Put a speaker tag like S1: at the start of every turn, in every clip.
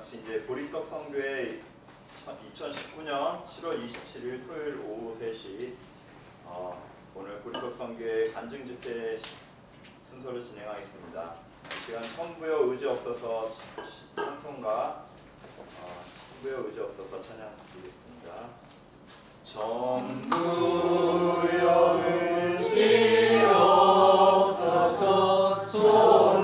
S1: 같이 이제 보리떡 선교회 2019년 7월 27일 토요일 오후 3시 오늘 보리떡 선교회 간증 집회 순서를 진행하겠습니다. 이 시간 천부여 의지 없어서 찬송가 천부여 의지 없어서 찬양 드리겠습니다. 천부여 의지 없어서 손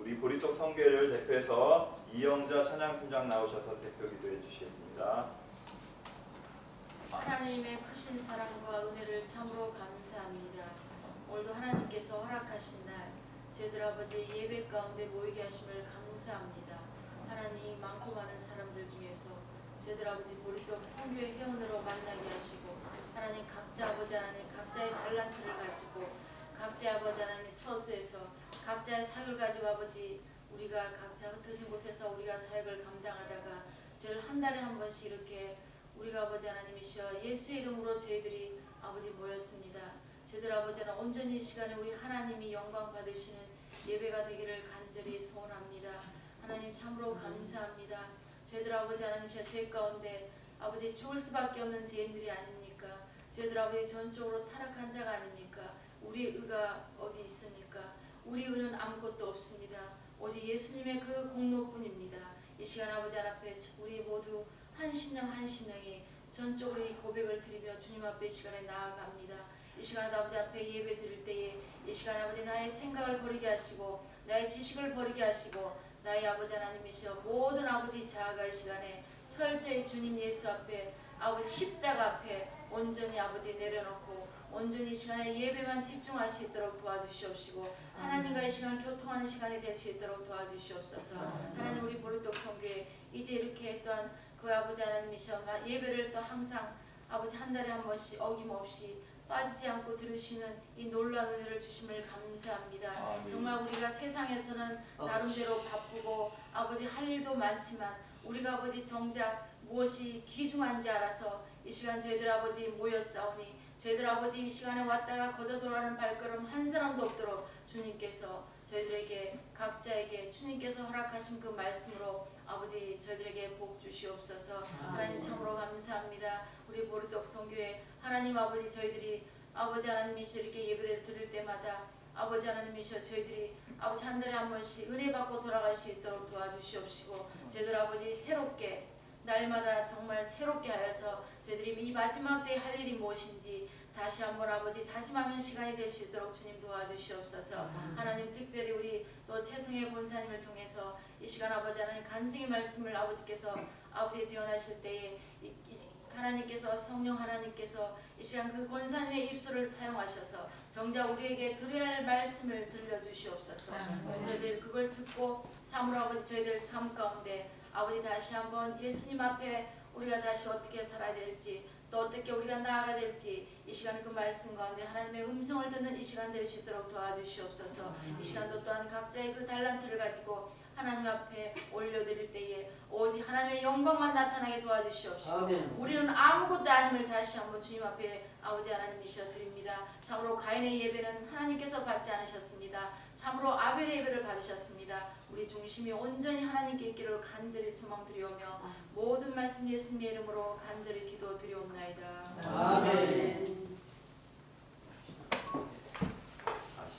S1: 우리 보리떡 성교회를 대표해서 이영자 찬양팀장 나오셔서 대표 기도해 주시겠습니다.
S2: 하나님의 크신 사랑과 은혜를 참으로 감사합니다. 오늘도 하나님께서 허락하신 날 저희들 아버지 예배 가운데 모이게 하심을 감사합니다. 하나님 많고 많은 사람들 중에서 저희들 아버지 보리떡 성교회 회원으로 만나게 하시고 하나님 각자 아버지 하나님 각자의 달란트를 가지고 각자 아버지 하나님의 처소에서 각자의 사역을 가지고 아버지 우리가 각자 흩어진 곳에서 우리가 사역을 감당하다가 저희를 한 달에 한 번씩 이렇게 우리가 아버지 하나님이시여 예수의 이름으로 저희들이 아버지 모였습니다. 저희들 아버지 하나님 온전히 이 시간에 우리 하나님이 영광 받으시는 예배가 되기를 간절히 소원합니다. 하나님 참으로 감사합니다. 저희들 아버지 하나님이시여 제 가운데 아버지 죽을 수밖에 없는 죄인들이 아닙니까? 저희들 아버지 전적으로 타락한 자가 아닙니까? 우리의 의가 어디 있습니까? 우리 의는 아무것도 없습니다. 오직 예수님의 그 공로뿐입니다. 이 시간 아버지 앞에 우리 모두 한 심령이 전적으로 이 고백을 드리며 주님 앞에 이 시간에 나아갑니다. 이 시간 아버지 앞에 예배 드릴 때에 이 시간 아버지 나의 생각을 버리게 하시고 나의 지식을 버리게 하시고 나의 아버지 하나님이시여 모든 아버지 자아가 이 시간에 철저히 주님 예수 앞에 아버지 십자가 앞에 온전히 아버지 내려놓고 온전히 이 시간에 예배만 집중할 수 있도록 도와주시옵시고 하나님과 이 시간 교통하는 시간이 될 수 있도록 도와주시옵소서. 하나님 우리 보리떡 성교회 이제 이렇게 또한 그 아버지 하나님이시여 예배를 또 항상 아버지 한 달에 한 번씩 어김없이 빠지지 않고 들으시는 이 놀라운 은혜를 주심을 감사합니다. 정말 우리가 세상에서는 나름대로 바쁘고 아버지 할 일도 많지만 우리가 아버지 정작 무엇이 귀중한지 알아서 이 시간 저희들 아버지 모였사오니 저희들 아버지 이 시간에 왔다가 거저 돌아가는 발걸음 한 사람도 없도록 주님께서 저희들에게 각자에게 주님께서 허락하신 그 말씀으로 아버지 저희들에게 복 주시옵소서. 하나님 참으로 감사합니다. 우리 보리떡 성교회 하나님 아버지 저희들이 아버지 하나님이시여 이렇게 예배를 드릴 때마다 아버지 하나님이시여 저희들이 아버지 한 달에 한 번씩 은혜 받고 돌아갈 수 있도록 도와주시옵시고 저희들 아버지 새롭게 날마다 정말 새롭게 하여서 저희들이 이 마지막 때에 할 일이 무엇인지 다시 한번 아버지 다짐하는 시간이 될 수 있도록 주님 도와주시옵소서. 하나님 특별히 우리 또 최성의 본사님을 통해서 이 시간 아버지 하나님 간증의 말씀을 아버지께서 아버지 태어나실 때에 하나님께서 성령 하나님께서 이 시간 그 권사님의 입술을 사용하셔서 정작 우리에게 들어야 할 말씀을 들려주시옵소서. 저희들 그걸 듣고 참으로 아버지 저희들 삶 가운데 아버지 다시 한번 예수님 앞에 우리가 다시 어떻게 살아야 될지 또 어떻게 우리가 나아가야 될지 이 시간 그 말씀 가운데 하나님의 음성을 듣는 이 시간 될 수 있도록 도와주시옵소서. 이 시간도 또한 각자의 그 달란트를 가지고 하나님 앞에 올려드릴 때에 오직 하나님의 영광만 나타나게 도와주시옵시고 우리는 아무것도 아님을 다시 한번 주님 앞에 아버지 하나님이시여 드립니다. 참으로 가인의 예배는 하나님께서 받지 않으셨습니다. 참으로 아벨의 예배를 받으셨습니다. 우리 중심이 온전히 하나님께 있기를 간절히 소망드리오며 모든 말씀 예수님의 이름으로 간절히 기도드리옵나이다.
S3: 아멘.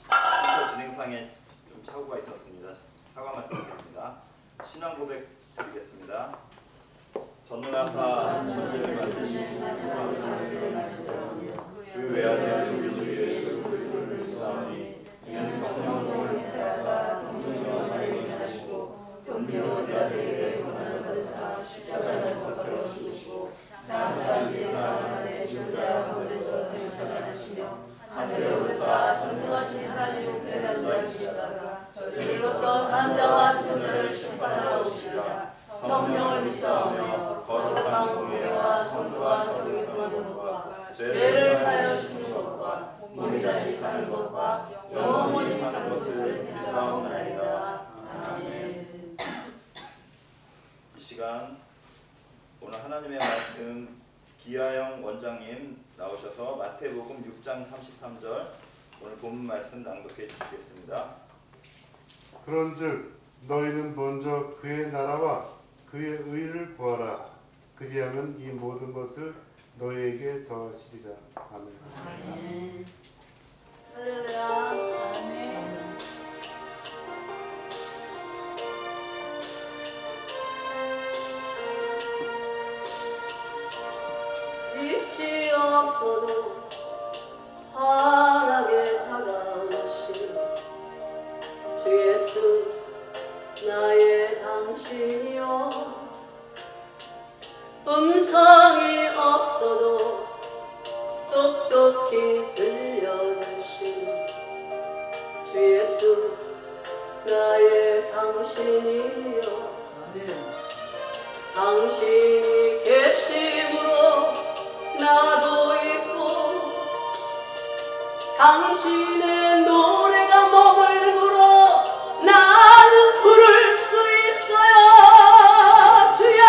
S1: 순서 진행상에 좀 착오가 있었습니다. 사과 말씀드립니다. 신앙 고백 드리겠습니다. 전능하사 천지를 만드신 그 외아들 우리 주 예수 그리스도를 믿사오니 이는 성령으로 태어나사 동정녀와 마리아를 하시고 본디오 빌라도에게 고난을 받으사 십자가를 못 박혀 죽으시고 장사한 지 사흘 만에 유대와 가운데서 생사하시며 하늘에 오르사 전능하신 하나님 우편에 앉으시다가 저리로서 산자와 죽은 심판하러 오시리라. 성령을 믿사오며 거룩한 공예와 성도와 서로에 통하는 것과 죄를 사하여 주시는 것과 몸이 다시 사는 것과 영원히 사는 것을 믿사옵나이다. 아멘. 이 시간 오늘 하나님의 말씀 기아영 원장님 나오셔서 마태복음 6장 33절 오늘 본문 말씀 낭독해 주시겠습니다.
S4: 그런즉 너희는 먼저 그의 나라와 그의 의를 구하라. 그리하면 이 모든 것을 너희에게 더하시리라. 아멘.
S3: 아멘. 할렐루야. 아멘. 빛이 없어도 환하게 다가오신 주 예수 나의 당신이여 음성이 없어도 똑똑히 들려주신 주 예수 나의 당신이여 당신이 계심으로 나도 있고 당신의 노래가 머물므로 나는 부를 수 있어요. 주야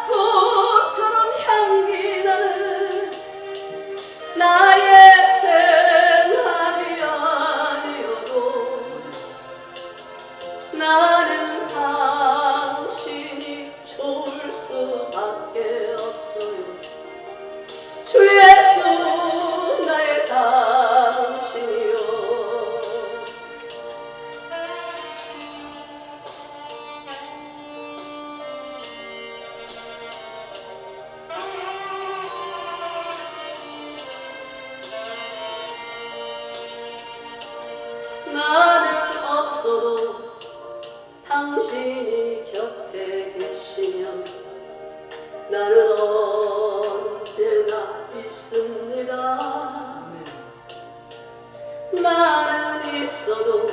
S3: 꽃처럼 향기 나는 나의 생활이 아니어도 나는 당신이 좋을 수밖에 없어요. 주 예수 나의 당신이요. 나는 없어도 당신이 곁에 계시면 나는 언제나 있습니다. 나는 있어도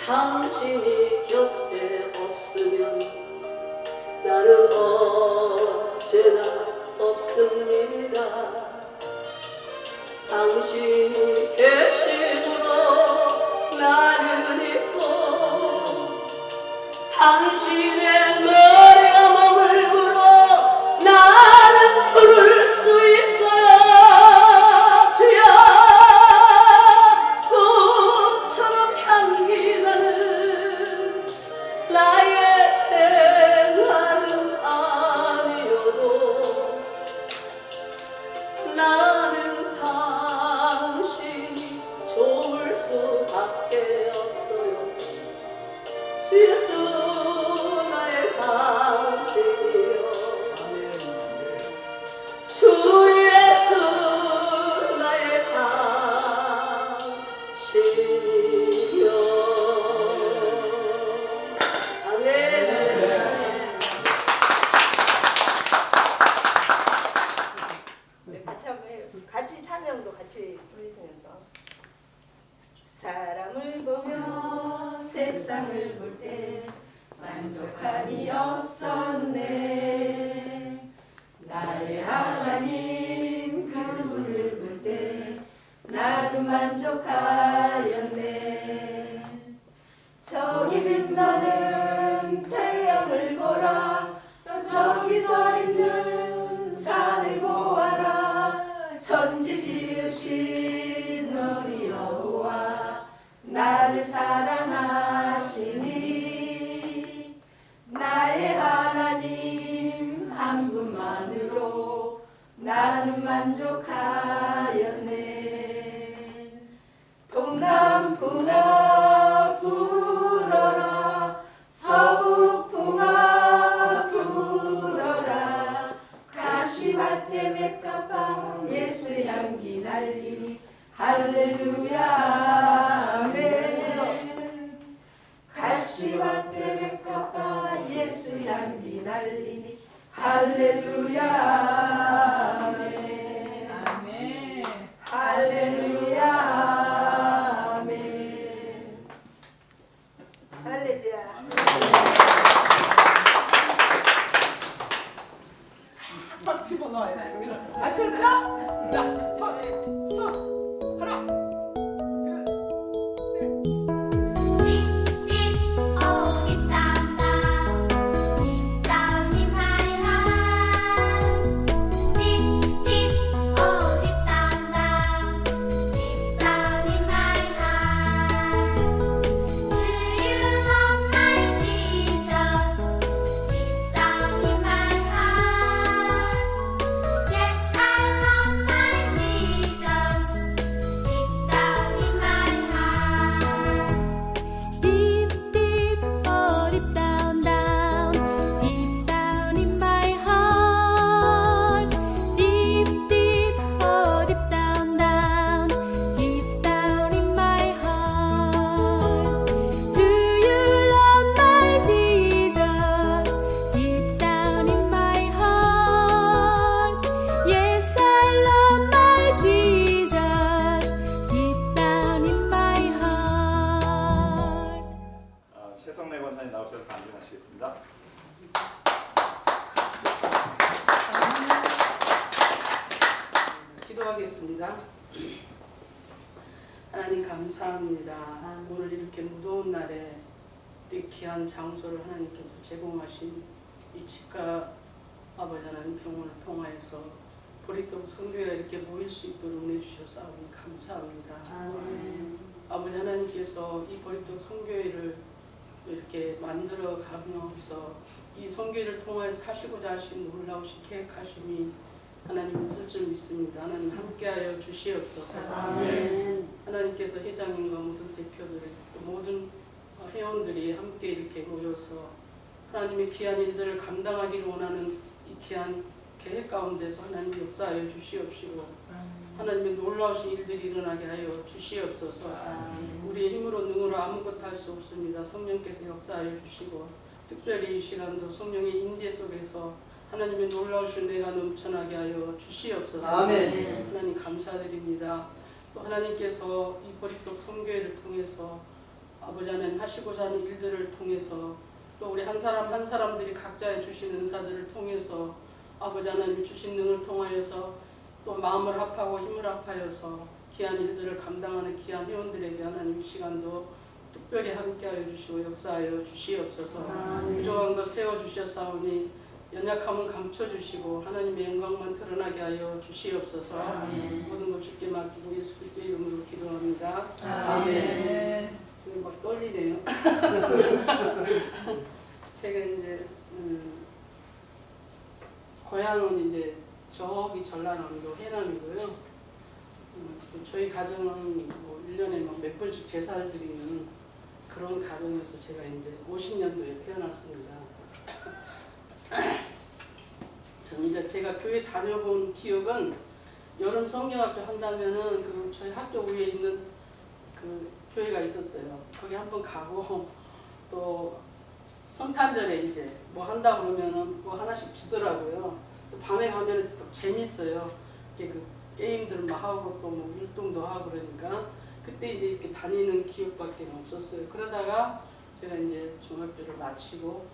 S3: 당신이 곁에 없으면 나는 언제나 없습니다. 당신이 계심으로 나는 있고 당신의 노래가 머물므로 나는 부를 수 있어요. 주야 꽃처럼 향기 나는 나의 생활은 아니어도 나 같이 부르시면서 사람을 보며 세상을 볼 때 만족함이 없었네. 나의 하나님 그분을 볼 때 나는 만족하였네. 저기 빛나는 태양을 보라. 또 저기 서 있는 산을 보아라. 천지 지으신 우리 여호와 나를 사랑하시니 나의 하나님 한 분만으로 나는 만족하였네. 동남풍아 불어라. 서북풍아 불어라. 가시밭에 맥가방 예수 향기 날리니 할렐루야 아멘. 가시밭에 맥가방 예수 향기 날리니 할렐루야 아멘.
S5: 아멘.
S3: 할렐루야 아멘. 할렐루야.
S5: 막 집어넣어야 돼. 여기다. 아시겠다? 자, 손, 하나, 둘, 셋.
S6: Deep, deep, oh deep down, down, deep down in my heart. Deep, deep, oh deep down, down, deep down in my heart. Do you love my Jesus? Deep down in my heart. Yes, I love my Jesus. Deep down in my heart. Deep, deep, oh deep down, down, deep down in my heart. Deep, deep, oh deep down, down, deep down in my heart. Do you love my Jesus? Deep down in my heart. Yes, I love my Jesus. Deep down in my heart.
S1: 최성래 권사님 나오셔서 간증하시겠습니다.
S7: 기도하겠습니다. 하나님 감사합니다. 오늘 이렇게 무더운 날에 이 귀한 장소를 하나님께서 제공하신 이 치과 아버지 하나님 병원을 통하여서 보리떡 성교회가 이렇게 모일 수 있도록 은혜 주셨사오니 감사합니다. 아버지 하나님께서 이 보리떡 성교회를 이렇게 만들어 가면서 이 성교회를 통하여서 하시고자 하신 놀라우신 계획하심이 하나님 있을 줄 믿습니다. 하나님 함께하여 주시옵소서. 하나님께서 회장님과 모든 대표들, 모든 회원들이 함께 이렇게 모여서 하나님의 귀한 일들을 감당하기를 원하는 이 귀한 계획 가운데서 하나님 역사하여 주시옵시고 하나님의 놀라우신 일들이 일어나게 하여 주시옵소서. 우리의 힘으로 능으로 아무것도 할 수 없습니다. 성령께서 역사하여 주시고 특별히 이 시간도 성령의 임재 속에서 하나님의 놀라우신 은혜가 넘쳐나게 하여 주시옵소서.
S3: 아멘.
S7: 하나님 감사드립니다. 또 하나님께서 이 보리떡 성교회를 통해서 아버지 하나님 하시고자 하는 일들을 통해서 또 우리 한 사람 한 사람들이 각자의 주신 은사들을 통해서 아버지 하나님 주신 능을 통하여서 또 마음을 합하고 힘을 합하여서 귀한 일들을 감당하는 귀한 회원들에게 하나님 이 시간도 특별히 함께하여 주시고 역사하여 주시옵소서. 부족한 것 세워주셨사오니 연약함은 감춰주시고 하나님의 영광만 드러나게 하여 주시옵소서. 모든 것 주께 맡기고 예수 그리스도의 이름으로 기도합니다.
S5: 아멘.
S7: 막 떨리네요. 제가 이제 고향은 이제 저기 전라남도 해남이고요. 저희 가정은 뭐 1년에 막 몇 번씩 제사를 드리는 그런 가정에서 제가 이제 50년도에 태어났습니다. 저는 이제 제가 교회 다녀본 기억은 여름 성경학교 한다면은 그 저희 학교 위에 있는 그 교회가 있었어요. 거기 한번 가고 또 성탄절에 이제 뭐 한다 그러면은 뭐 하나씩 주더라고요. 밤에 가면은 또 재밌어요. 이게 그 게임들 막 하고 또 뭐 율동도 하고 그러니까 그때 이제 이렇게 다니는 기억밖에 없었어요. 그러다가 제가 이제 중학교를 마치고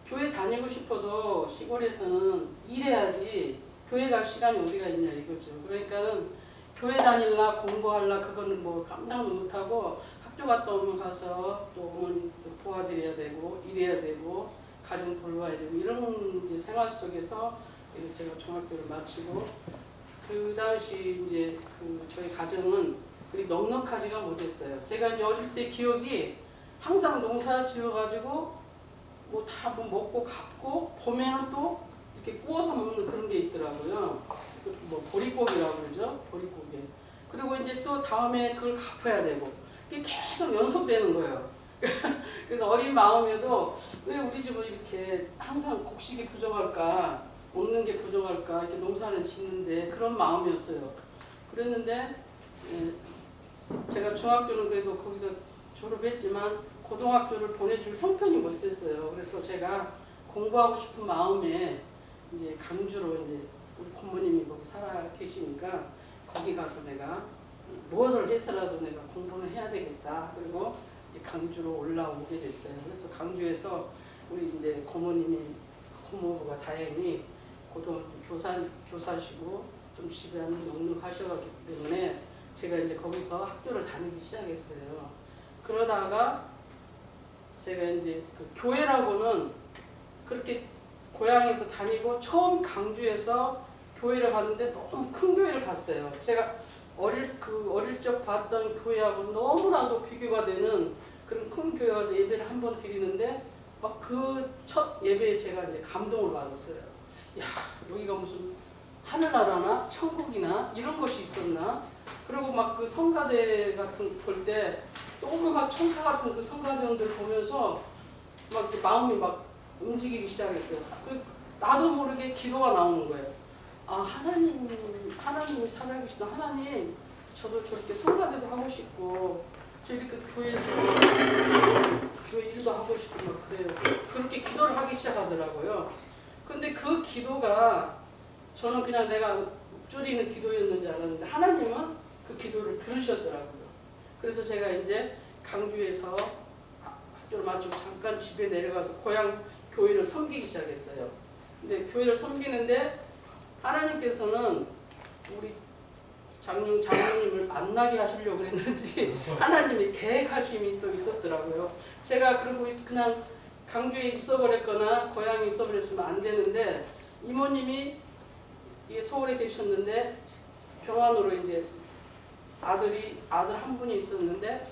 S7: 교회 다니고 싶어도 시골에서는 일해야지 교회 갈 시간이 어디가 있냐 이거죠. 그러니까는 교회 다닐라 공부할라 그거는 뭐 감당도 못하고 학교 갔다 오면 가서 또 어머니 또 도와드려야 되고 일해야 되고 가정 돌봐야 되고 이런 이제 생활 속에서 제가 중학교를 마치고 그 당시 이제 그 저희 가정은 그리 넉넉하지가 못했어요. 제가 이제 어릴 때 기억이 항상 농사 지어가지고 뭐 다 뭐 먹고 갚고 봄에는 또 이렇게 구워서 먹는 그런 게 있더라고요. 뭐 보릿고기라고 그러죠. 보릿고기. 그리고 이제 또 다음에 그걸 갚아야 되고 이게 계속 연속되는 거예요. 그래서 어린 마음에도 왜 우리 집은 이렇게 항상 곡식이 부족할까, 먹는 게 부족할까 이렇게 농사는 짓는데 그런 마음이었어요. 그랬는데 제가 중학교는 그래도 거기서 졸업했지만 고등학교를 보내줄 형편이 못했어요. 그래서 제가 공부하고 싶은 마음에 이제 강주로 이제 우리 고모님이 거기 살아 계시니까 거기 가서 내가 무엇을 해서라도 내가 공부는 해야 되겠다. 그리고 강주로 올라오게 됐어요. 그래서 강주에서 우리 이제 고모부가 다행히 고등학교 교사시고 좀 집안이 넉넉하셔가지고 때문에 제가 이제 거기서 학교를 다니기 시작했어요. 그러다가 제가 이제 그 교회라고는 그렇게 고향에서 다니고 처음 강주에서 교회를 갔는데 너무 큰 교회를 갔어요. 제가 어릴 적 봤던 교회하고 너무나도 비교가 되는 그런 큰 교회 가서 예배를 한 번 드리는데 막 그 첫 예배에 제가 이제 감동을 받았어요. 야, 여기가 무슨 하늘나라나 천국이나 이런 것이 있었나? 그리고 막 그 성가대 같은 볼 때 너무 막 천사 같은 그 성가대원들 보면서 막 이렇게 마음이 막 움직이기 시작했어요. 나도 모르게 기도가 나오는 거예요. 아, 하나님이 살아계시다. 하나님, 저도 저렇게 성가대도 하고 싶고, 저 이렇게 교회에서 교회 일도 하고 싶고 막 그래요. 그렇게 기도를 하기 시작하더라고요. 근데 그 기도가 저는 그냥 내가 읊조리는 기도였는지 알았는데 하나님은 그 기도를 들으셨더라고요. 그래서 제가 이제 강주에서 학교를 마치고 잠깐 집에 내려가서 고향 교회를 섬기기 시작했어요. 근데 교회를 섬기는데 하나님께서는 우리 장로님을 만나게 하시려고 그랬는지 하나님이 계획하심이 또 있었더라고요. 제가 그리고 그냥 강주에 있어버렸거나 고향에 있어버렸으면 안 되는데 이모님이 서울에 계셨는데 병원으로 이제 아들 한 분이 있었는데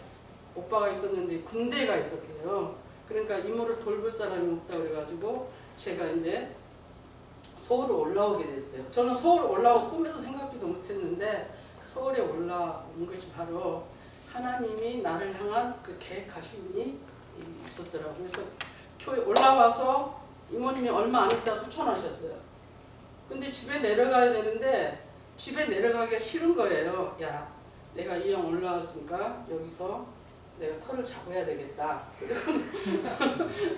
S7: 오빠가 있었는데 군대가 있었어요. 그러니까 이모를 돌볼 사람이 없다 그래가지고 제가 이제 서울에 올라오게 됐어요. 저는 서울 올라오고 꿈에도 생각지도 못했는데 서울에 올라온 것이 바로 하나님이 나를 향한 그 계획하심이 있었더라고요. 그래서 교회 올라와서 이모님이 얼마 안 있다 수천하셨어요. 근데 집에 내려가야 되는데 집에 내려가기가 싫은 거예요. 야, 내가 이 형 올라왔으니까 여기서 내가 털을 잡아야 되겠다.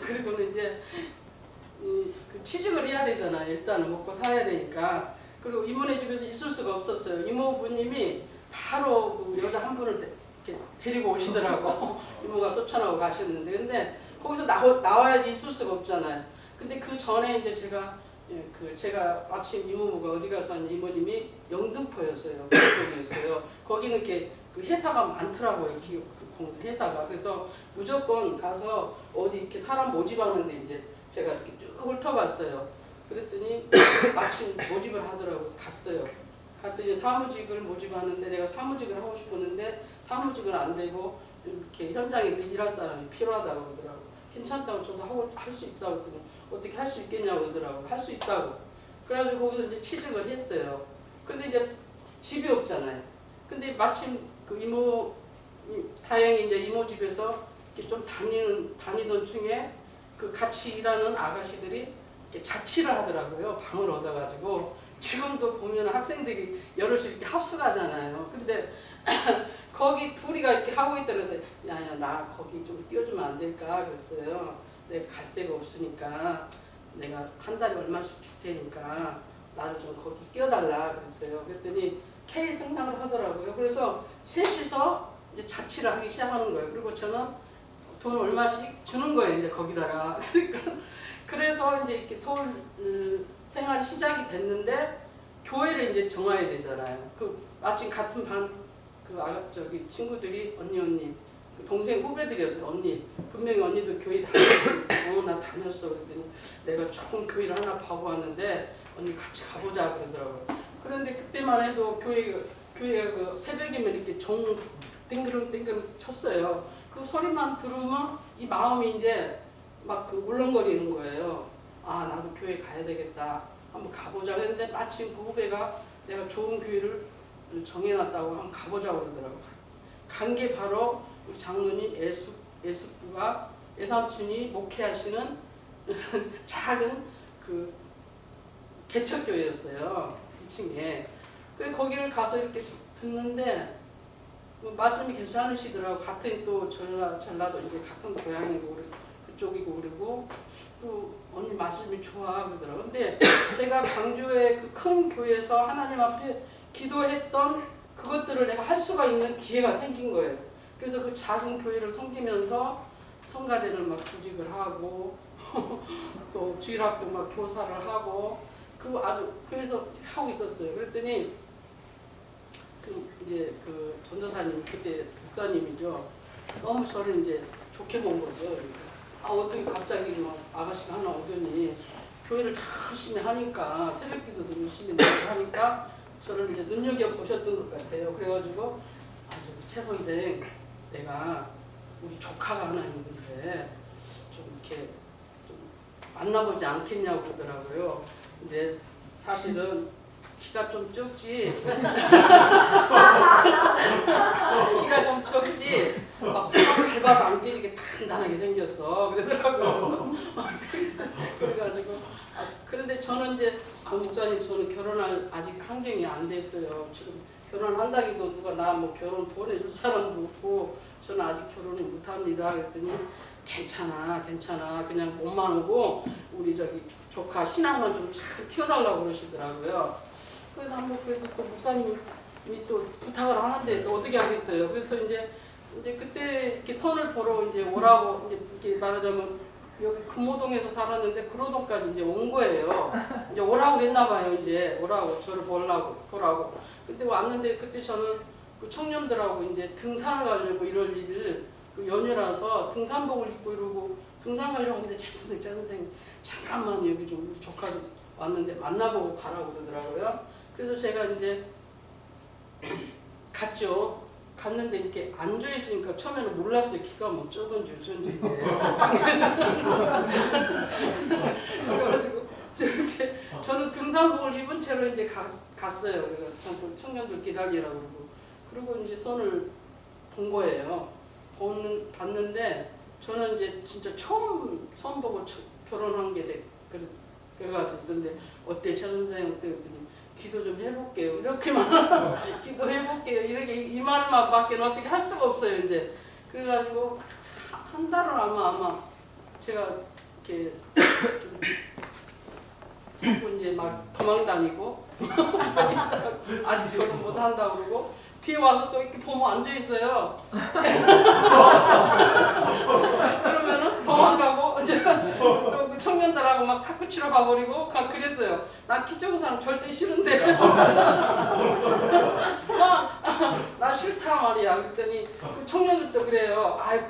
S7: 그리고는 이제 그 취직을 해야 되잖아요. 일단은 먹고 살아야 되니까. 그리고 이모네 집에서 있을 수가 없었어요. 이모부님이 바로 그 여자 한 분을 이렇게 데리고 오시더라고. 이모가 소천하고 가셨는데, 근데 거기서 나와야지 있을 수가 없잖아요. 근데 그 전에 이제 제가 마침 이모부가 어디 가서 한 이모님이 영등포였어요. 그쪽이었어요. 거기는 이렇게 그 회사가 많더라고요. 회사가. 그래서 무조건 가서 어디 이렇게 사람 모집하는데 이제 제가 이렇게 쭉 훑어봤어요. 그랬더니 마침 모집을 하더라고요. 그래서 갔어요. 갔더니 사무직을 모집하는데 내가 사무직을 하고 싶었는데 사무직은 안 되고 이렇게 현장에서 일할 사람이 필요하다고 그러더라고요. 괜찮다고 저도 할 수 있다고 그러더니 어떻게 할 수 있겠냐고 그러더라고요. 할 수 있다고. 그래가지고 거기서 이제 취직을 했어요. 근데 이제 집이 없잖아요. 근데 마침 그 다행히 이제 이모 집에서 이렇게 좀 다니던 중에 그 같이 일하는 아가씨들이 이렇게 자취를 하더라고요. 방을 얻어가지고. 지금도 보면 학생들이 여럿이 이렇게 합숙하잖아요. 근데 거기 둘이가 이렇게 하고 있다 그래서 야야 나 거기 좀 띄워주면 안 될까 그랬어요. 내가 갈 데가 없으니까 내가 한 달에 얼마씩 줄 테니까 나를 좀 거기 끼워달라 그랬어요. 그랬더니 K 승낙을 하더라고요. 그래서 셋이서 이제 자취를 하기 시작하는 거예요. 그리고 저는 돈 얼마씩 주는 거예요. 이제 거기다가. 그러니까 그래서 이제 이렇게 서울 생활이 시작이 됐는데 교회를 이제 정해야 되잖아요. 그 마침 같은 반 저기 친구들이 언니 그 동생 후배들이었어요. 언니 분명히 언니도 교회 다녔어. 나 다녔어. 그랬더니 내가 좋은 교회를 하나 봐고 왔는데 언니 같이 가보자 그러더라고요. 그런데 그때만 해도 교회가 그 새벽이면 이렇게 종 땡그릉 쳤어요. 그 소리만 들으면 이 마음이 이제 막 그 울렁거리는 거예요. 아 나도 교회 가야 되겠다. 한번 가보자. 그랬는데 마침 그 후배가 내가 좋은 교회를 정해놨다고 한번 가보자고 그러더라고요. 간 게 바로 우리 장로님 예수부가 예삼촌이 목회하시는 작은 그 개척교회였어요. 2층에. 그래서 거기를 가서 이렇게 듣는데 말씀이 괜찮으시더라고. 같은 또 전라도 이제 같은 고향이고 그쪽이고 그리고 또 언니 말씀이 좋아 그러더라고. 근데 제가 광주의 그 큰 교회에서 하나님 앞에 기도했던 그것들을 내가 할 수가 있는 기회가 생긴 거예요. 그래서 그 작은 교회를 섬기면서 성가대를 막 조직을 하고 또 주일학교 막 교사를 하고 그 아주 그래서 하고 있었어요. 그랬더니 그 이제 그 전도사님 그때 목사님이죠. 너무 저를 이제 좋게 본 거죠. 아 어떻게 갑자기 막 아가씨가 하나 오더니 교회를 열심히 하니까 새벽기도도 열심히 하니까 저를 이제 눈여겨 보셨던 것 같아요. 그래가지고 최 선생 내가 우리 조카가 하나 있는데 좀 이렇게 좀 만나보지 않겠냐고 그러더라고요. 근데 사실은 키가 좀 적지. 키가 좀 적지. 막 손을 밟아도 안 깨지게 단단하게 생겼어. 그러더라고요. 그래가지고 그런데 저는 이제 목사님 저는 결혼할 아직 환경이 안 됐어요. 지금 결혼한다기도 누가 나 뭐 결혼 보내줄 사람도 없고 저는 아직 결혼을 못합니다. 그랬더니 괜찮아 그냥 몸만 오고 우리 저기 조카 신앙만 좀 잘 키워달라고 그러시더라고요. 그래서 한번 그래도 또 목사님이 또 부탁을 하는데 또 어떻게 하겠어요. 그래서 이제 그때 이렇게 선을 보러 이제 오라고 이제 이렇게 말하자면 여기 금호동에서 살았는데 구로동까지 이제 온 거예요. 이제 오라고 그랬나 봐요. 이제 오라고 저를 보라고. 그때 왔는데 그때 저는 그 청년들하고 이제 등산을 가려고 1월 1일 그 연휴라서 등산복을 입고 이러고 등산 가려고 하는데 차 선생 잠깐만 여기 좀 우리 조카도 왔는데 만나보고 가라고 그러더라고요. 그래서 제가 이제 갔죠. 갔는데 이렇게 앉아있으니까 처음에는 몰랐어요. 키가 뭐 적은지 어쩐지. 그래가지고 저는 등산복을 입은 채로 이제 갔어요. 그래서 청년들 기다리라고 그러고 이제 선을 본 거예요. 봤는데 저는 이제 진짜 처음 선 보고 결혼한 게 그래가지고 있었는데 어때 최 선생님 어때 그랬더니 기도 좀 해볼게요. 이렇게만 기도해볼게요. 이렇게 이 말만 밖에 어떻게 할 수가 없어요. 이제 그래가지고 한 달은 아마 제가 이렇게 좀 자꾸 이제 막 도망다니고 아직 결혼 못 한다고 그러고 뒤에 와서 또 이렇게 보면 앉아 있어요. 그러면은 도망가고 이제 또 그 청년들하고 막 탁구 치러 가버리고 그랬어요. 난 키 적은 사람 절대 싫은데. 나 싫다 말이야. 그랬더니 그 청년들도 그래요. 아이고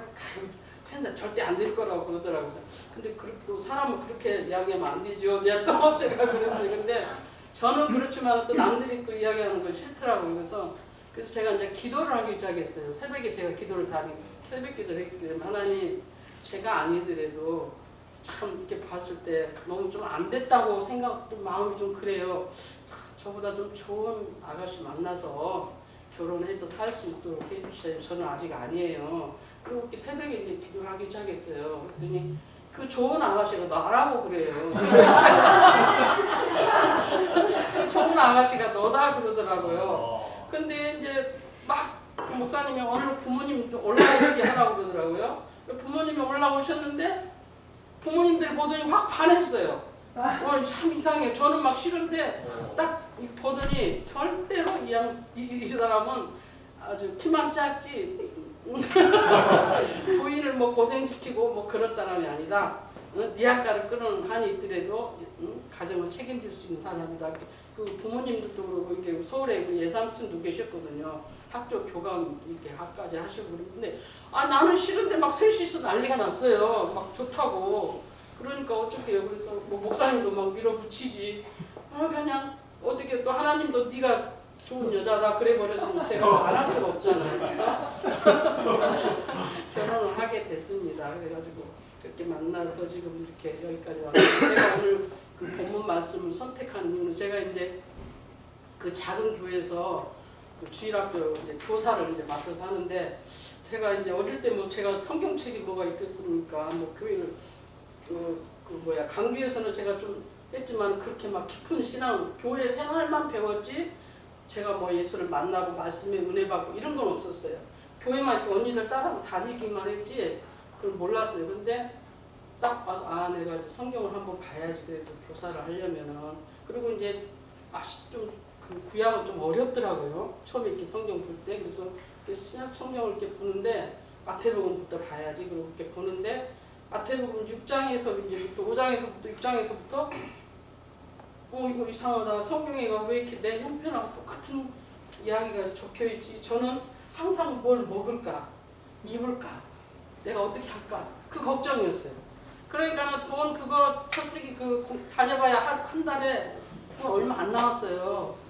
S7: 절대 안 될 거라고 그러더라고요. 근데 또 사람은 그렇게 이야기하면 안 되죠. 또 제가 그랬어요. 근데 저는 그렇지만 또 남들이 또 이야기하는 건 싫더라고요. 그래서 제가 이제 기도를 하기 시작했어요. 새벽에 제가 기도를 새벽 기도를 했기 때문에 하나님 제가 아니더라도 참 이렇게 봤을 때 너무 좀 안 됐다고 생각도 마음이 좀 그래요. 저보다 좀 좋은 아가씨 만나서 결혼해서 살 수 있도록 해주세요. 저는 아직 아니에요. 그리고 이렇게 새벽에 이제 기도를 하기 시작했어요. 그랬더니 그 좋은 아가씨가 나라고 그래요. 그 좋은 아가씨가 너다 그러더라고요. 근데 이제 막 목사님이 오늘 부모님 좀 올라오시게 하라고 그러더라고요. 부모님이 올라오셨는데 부모님들 보더니 확 반했어요. 참 이상해요. 저는 막 싫은데 딱 보더니 절대로 이 사람은 아주 키만 작지 부인을 뭐 고생시키고 뭐 그럴 사람이 아니다. 네 학과를 끊은 한이 있더라도 가정을 책임질 수 있는 사람이다. 그 부모님들도 그러고 이게 서울에 그 예삼촌도 계셨거든요. 학교 교감 이렇게 학까지 하시고 그러는데 나는 싫은데 막 셋이서 난리가 났어요. 막 좋다고. 그러니까 어쩌게요. 그래서 뭐 목사님도 막 밀어붙이지. 그냥 어떻게 또 하나님도 네가 좋은 여자다 그래 버렸으니 제가 안 할 수가 없잖아요. 그래서 결혼을 하게 됐습니다. 그래가지고 그렇게 만나서 지금 이렇게 여기까지 왔어요. 제가 오늘 그 본문 말씀을 선택한 이유는 제가 이제 그 작은 교회에서 그 주일학교 이제 교사를 이제 맡아서 하는데 제가 이제 어릴 때 뭐 제가 성경책이 뭐가 있겠습니까? 뭐 교회를 강주에서는 제가 좀 했지만 그렇게 막 깊은 신앙 교회 생활만 배웠지 제가 뭐 예수를 만나고 말씀에 은혜 받고 이런 건 없었어요. 교회만 이렇게 언니들 따라서 다니기만 했지 그걸 몰랐어요. 근데 딱 와서 내가 성경을 한번 봐야지 그래도 교사를 하려면은 그리고 이제 좀 그 구약은 좀 어렵더라고요. 처음에 이렇게 성경 볼 때 그래서 신약 성경을 이렇게 보는데 마태복음부터 봐야지 그리고 이렇게 보는데 마태복음 6장에서 이제 또 5장에서부터 6장에서부터 이거 이상하다. 성경에가 왜 이렇게 내 형편하고 똑같은 이야기가 적혀있지. 저는 항상 뭘 먹을까 입을까 내가 어떻게 할까 그 걱정이었어요. 그러니까 돈 그거 솔직히 다녀봐야 한 달에 얼마 안 나왔어요.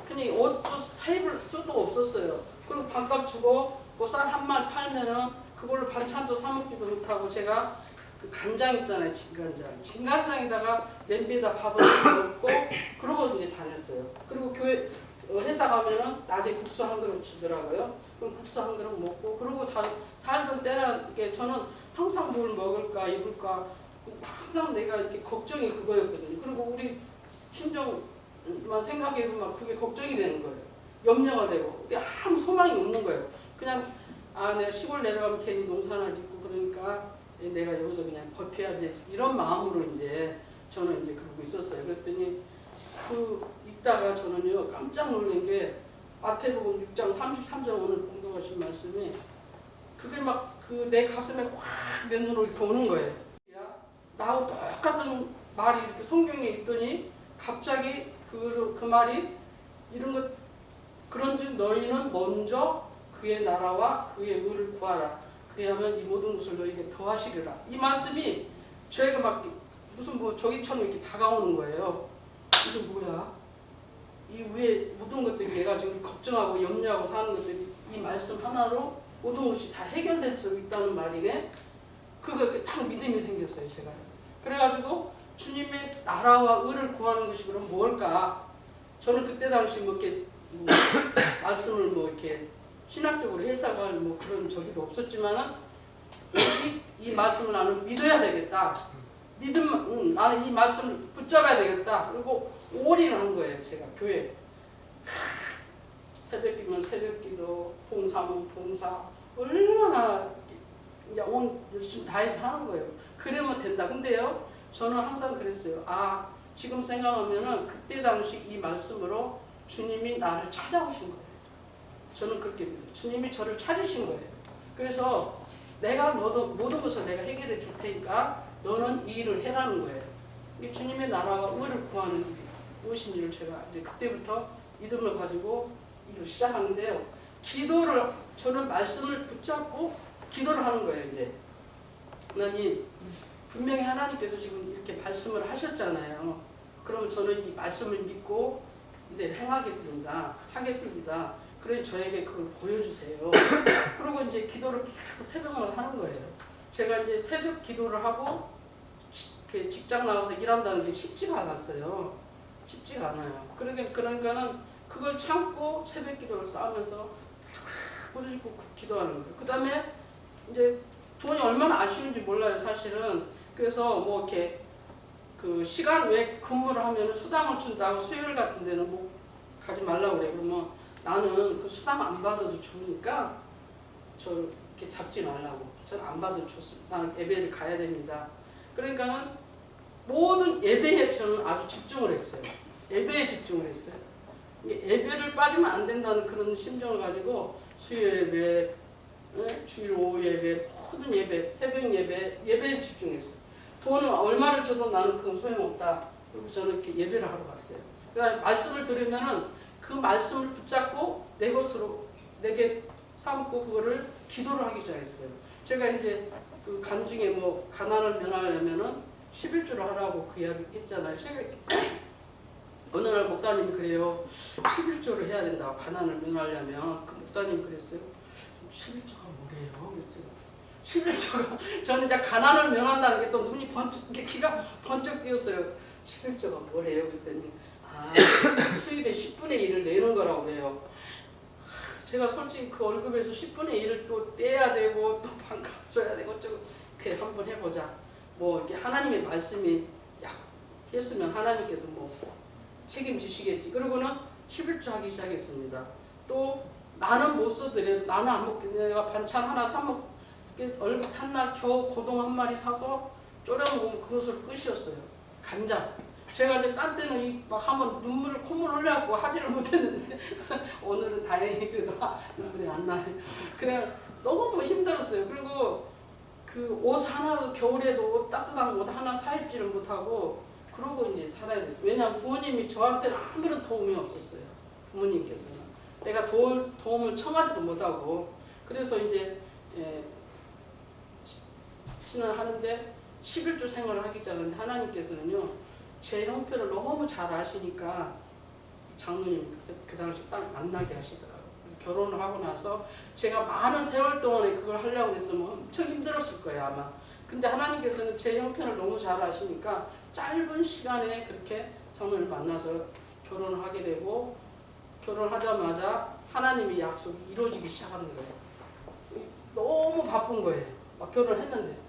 S7: 그니 옷도 입을 수도 없었어요. 그리고 반값 주고 뭐 쌀 한 마리 팔면은 그걸로 반찬도 사 먹지도 못하고 제가 그 간장 있잖아요. 진간장에다가 냄비에다 밥을 넣고 그러고 이제 다녔어요. 그리고 교회 회사 가면은 낮에 국수 한 그릇 주더라고요. 그럼 국수 한 그릇 먹고 그러고 살던 때는 이렇게 저는 항상 뭘 먹을까 입을까 항상 내가 이렇게 걱정이 그거였거든요. 그리고 우리 친정만 생각해도 막 그게 걱정이 되는 거예요. 염려가 되고 아무 소망이 없는 거예요. 그냥 내가 시골 내려가면 괜히 농사나 짓고 그러니까 내가 여기서 그냥 버텨야 되지 이런 마음으로 이제 저는 이제 그러고 있었어요. 그랬더니 읽다가 저는요 깜짝 놀란 게 마태복음 6장 33절 오늘 공동하신 말씀이 그게 막 내 가슴에 확 내 눈으로 이렇게 오는 거예요. 나하고 똑같은 말이 이렇게 성경에 있더니 갑자기 그 말이 이런 것 그런즉 너희는 먼저 그의 나라와 그의 의를 구하라. 그리하면 이 모든 것을 너희에게 더하시리라. 이 말씀이 저희가 막 무슨 뭐 저기처럼 이렇게 다가오는 거예요. 이게 뭐야? 이 위에 모든 것들이 내가 지금 걱정하고 염려하고 사는 것들이 이 말씀 하나로 모든 것이 다 해결될 수 있다는 말이네. 그거 딱 믿음이 생겼어요, 제가. 그래가지고 주님의 나라와 의를 구하는 것이 그럼 뭘까? 저는 그때 당시 뭐 이렇게 말씀을 뭐 이렇게 신학적으로 해석할 뭐 그런 저기도 없었지만은 이 말씀을 나는 믿어야 되겠다. 나는 이 말씀을 붙잡아야 되겠다. 그리고 올인하는 거예요, 제가 교회. 새벽기면 새벽기도, 봉사면 봉사, 얼마나 이제 열심히 다해서 하는 거예요. 그러면 된다. 근데요, 저는 항상 그랬어요. 지금 생각하면은 그때 당시 이 말씀으로 주님이 나를 찾아오신 거예요. 저는 그렇게 믿어요. 주님이 저를 찾으신 거예요. 그래서 내가 모든 것을 내가 해결해 줄 테니까 너는 이 일을 해라는 거예요. 이 주님의 나라와 의를 구하는 일이 무엇인지를 제가 이제 그때부터 믿음을 가지고 일을 시작하는데요. 기도를 저는 말씀을 붙잡고 기도를 하는 거예요. 이제 하나님 분명히 하나님께서 지금 이렇게 말씀을 하셨잖아요. 그러면 저는 이 말씀을 믿고 이제 행하겠습니다. 하겠습니다. 그래 저에게 그걸 보여주세요. 그리고 이제 기도를 계속 새벽마다 하는 거예요. 제가 이제 새벽 기도를 하고 직장 나가서 일한다는 게 쉽지가 않았어요. 쉽지가 않아요. 그러니까는 그걸 참고 새벽 기도를 쌓으면서 부르짖고 기도하는 거예요. 그 다음에 이제 돈이 얼마나 아쉬운지 몰라요, 사실은. 그래서 뭐 이렇게 그 시간 외 근무를 하면 수당을 준다고 수요일 같은 데는 뭐 가지 말라고 그래. 그러면 나는 그 수당 안 받아도 좋으니까 저 이렇게 잡지 말라고. 저는 안 받아도 좋습니다. 나는 예배를 가야 됩니다. 그러니까는 모든 예배에 저는 아주 집중을 했어요. 예배에 집중을 했어요. 이게 예배를 빠지면 안 된다는 그런 심정을 가지고 수요 예배, 주일 오후 예배, 모든 예배, 새벽 예배에 집중했어요. 돈을 얼마를 줘도 나는 그건 소용없다. 그리고 저는 이렇게 예배를 하러 갔어요. 그러니까 말씀을 들으면은 그 말씀을 붙잡고 내 것으로 내게 삼고 그거를 기도를 하기 시작했어요. 제가 이제 그 간증에 뭐 가난을 면하려면은 11조를 하라고 그 이야기 했잖아요. 제가 어느 날 목사님이 그래요. 11조를 해야 된다고 가난을 면하려면. 그 목사님이 그랬어요. 11조가 뭐래요? 그랬어요. 11조가 저는 이제 가난을 면한다는 게 또 눈이 번쩍 귀가 번쩍 띄었어요. 11조가 뭐래요? 그랬더니 수입의 10분의 1을 내는 거라고 그래요. 제가 솔직히 그 월급에서 10분의 1을 또 떼야 되고 또 반값 줘야 되고 어쩌고 그래 한번 해보자. 뭐 이렇게 하나님의 말씀이 했으면 하나님께서 뭐 책임지시겠지. 그러고는 11조 하기 시작했습니다. 또 나는 못 써드려도 나는 안 먹게 내가 반찬 하나 사 먹게 월급 한 날 겨우 고동 한 마리 사서 졸여 먹으면 그것을 끝이었어요. 간장. 제가 이제 딴 때는 막 하면 콧물 흘려갖고 하지를 못했는데 오늘은 다행히 그래도 눈물이 안 나네. 그래 너무 힘들었어요. 그리고 그 옷 하나도 겨울에도 따뜻한 옷 하나 사 입지를 못하고 그러고 이제 살아야 됐어요. 왜냐하면 부모님이 저한테는 아무런 도움이 없었어요. 부모님께서는 내가 도움을 청하지도 못하고 그래서 이제 신을 하는데 11조 생활을 하기 전에 하나님께서는요. 제 형편을 너무 잘 아시니까 장로님 그 당시 딱 만나게 하시더라고요. 그래서 결혼을 하고 나서 제가 많은 세월 동안에 그걸 하려고 했으면 엄청 힘들었을 거예요 아마. 근데 하나님께서는 제 형편을 너무 잘 아시니까 짧은 시간에 그렇게 장로를 만나서 결혼을 하게 되고 결혼하자마자 하나님의 약속이 이루어지기 시작하는 거예요. 너무 바쁜 거예요. 막 결혼했는데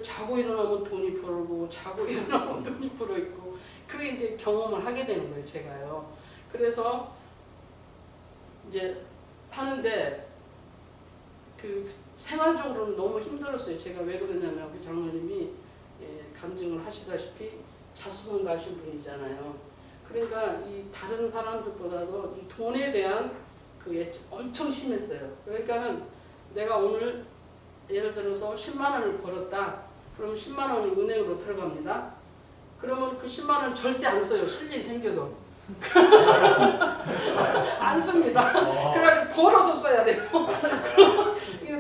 S7: 자고 일어나면 돈이 벌고 자고 일어나면 돈이 벌어 있고 그게 이제 경험을 하게 되는 거예요 제가요. 그래서 이제 하는데 그 생활적으로는 너무 힘들었어요. 제가 왜 그러냐면 우리 장로님이 간증을 하시다시피 자수성 가신 분이잖아요. 그러니까 이 다른 사람들보다도 이 돈에 대한 그게 엄청 심했어요. 그러니까는 내가 오늘 예를 들어서 10만 원을 벌었다. 그러면 10만 원이 은행으로 들어갑니다. 그러면 그 10만 원 절대 안 써요. 쓸 일이 생겨도. 안 씁니다. 그래가지고 벌어서 써야 돼요.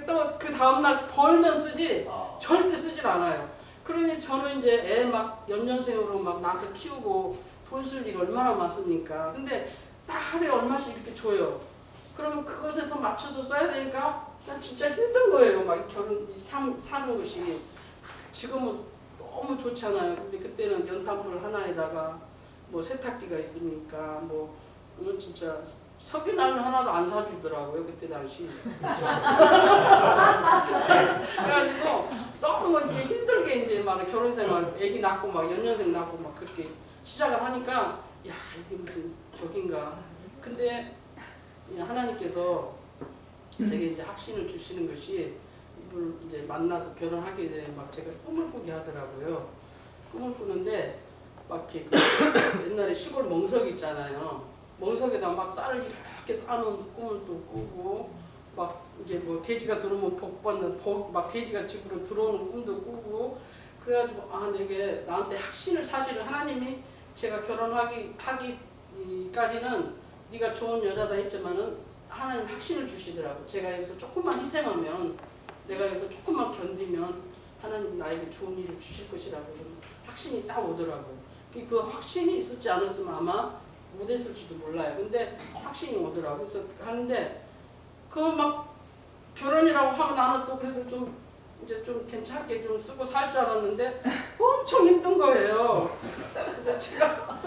S7: 또 그 다음날 벌면 쓰지 절대 쓰질 않아요. 그러니 저는 이제 애 막 연년생으로 막 낳아서 키우고 돈 쓸 일이 얼마나 많습니까. 근데 딱 하루에 얼마씩 이렇게 줘요. 그러면 그것에서 맞춰서 써야 되니까 진짜 힘든 거예요. 막 결혼 사는 것이. 지금은 너무 좋잖아요. 근데 그때는 연탄불 하나에다가 뭐 세탁기가 있으니까 뭐 진짜 석유나물 하나도 안 사주더라고요. 그때 당시. 그래가지고 너무 이렇게 힘들게 이제 막 결혼생활 애기 낳고 막 연년생 낳고 막 그렇게 시작을 하니까 야 이게 무슨 저긴가. 근데 하나님께서 제게 이제 확신을 주시는 것이 이분을 이제 만나서 결혼하게 되면 막 제가 꿈을 꾸게 하더라고요. 꿈을 꾸는데 막 이렇게 옛날에 시골 멍석 있잖아요. 멍석에다 막 쌀을 이렇게 쌓아놓은 꿈을 또 꾸고 막 이제 뭐 돼지가 들어오면 복 받는 막 돼지가 집으로 들어오는 꿈도 꾸고 그래가지고 내게 나한테 확신을 사실은 하나님이 제가 결혼하기까지는 네가 좋은 여자다 했지만은 하나님 확신을 주시더라고. 제가 여기서 조금만 희생하면 내가 여기서 조금만 견디면 하나님 나에게 좋은 일을 주실 것이라고 확신이 딱 오더라고. 그 확신이 있었지 않았으면 아마 못했을지도 몰라요. 근데 확신이 오더라고. 그래서 하는데 그 막 결혼이라고 하면 나는 또 그래도 좀 이제 좀 괜찮게 좀 쓰고 살 줄 알았는데 엄청 힘든 거예요. 근데 제가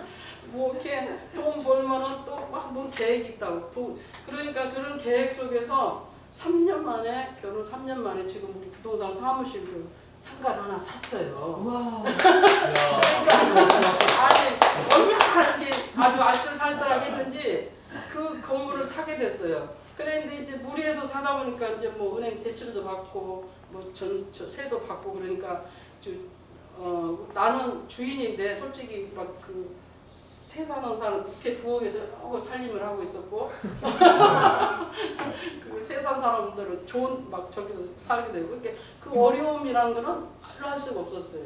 S7: 뭐 이렇게 돈 벌면은 또 막 뭔 계획이 있다고. 그러니까 그런 계획 속에서 3년 만에 결혼 3년 만에 지금 우리 부동산 사무실 그 상가를 하나 샀어요.
S5: 와.
S7: 아니 얼마나 이게 아주 알뜰살뜰하게 했는지 그 건물을 사게 됐어요. 그런데 이제 무리해서 사다 보니까 이제 뭐 은행 대출도 받고 뭐 세도 받고 그러니까 나는 주인인데 솔직히 막 그 새 사는 사람 밑에 부엌에서 하고 살림을 하고 있었고 그 새 산 사람들은 좋은 막 저기서 살게 되고 이렇게 그 어려움이란 거는 말로 할 수가 없었어요.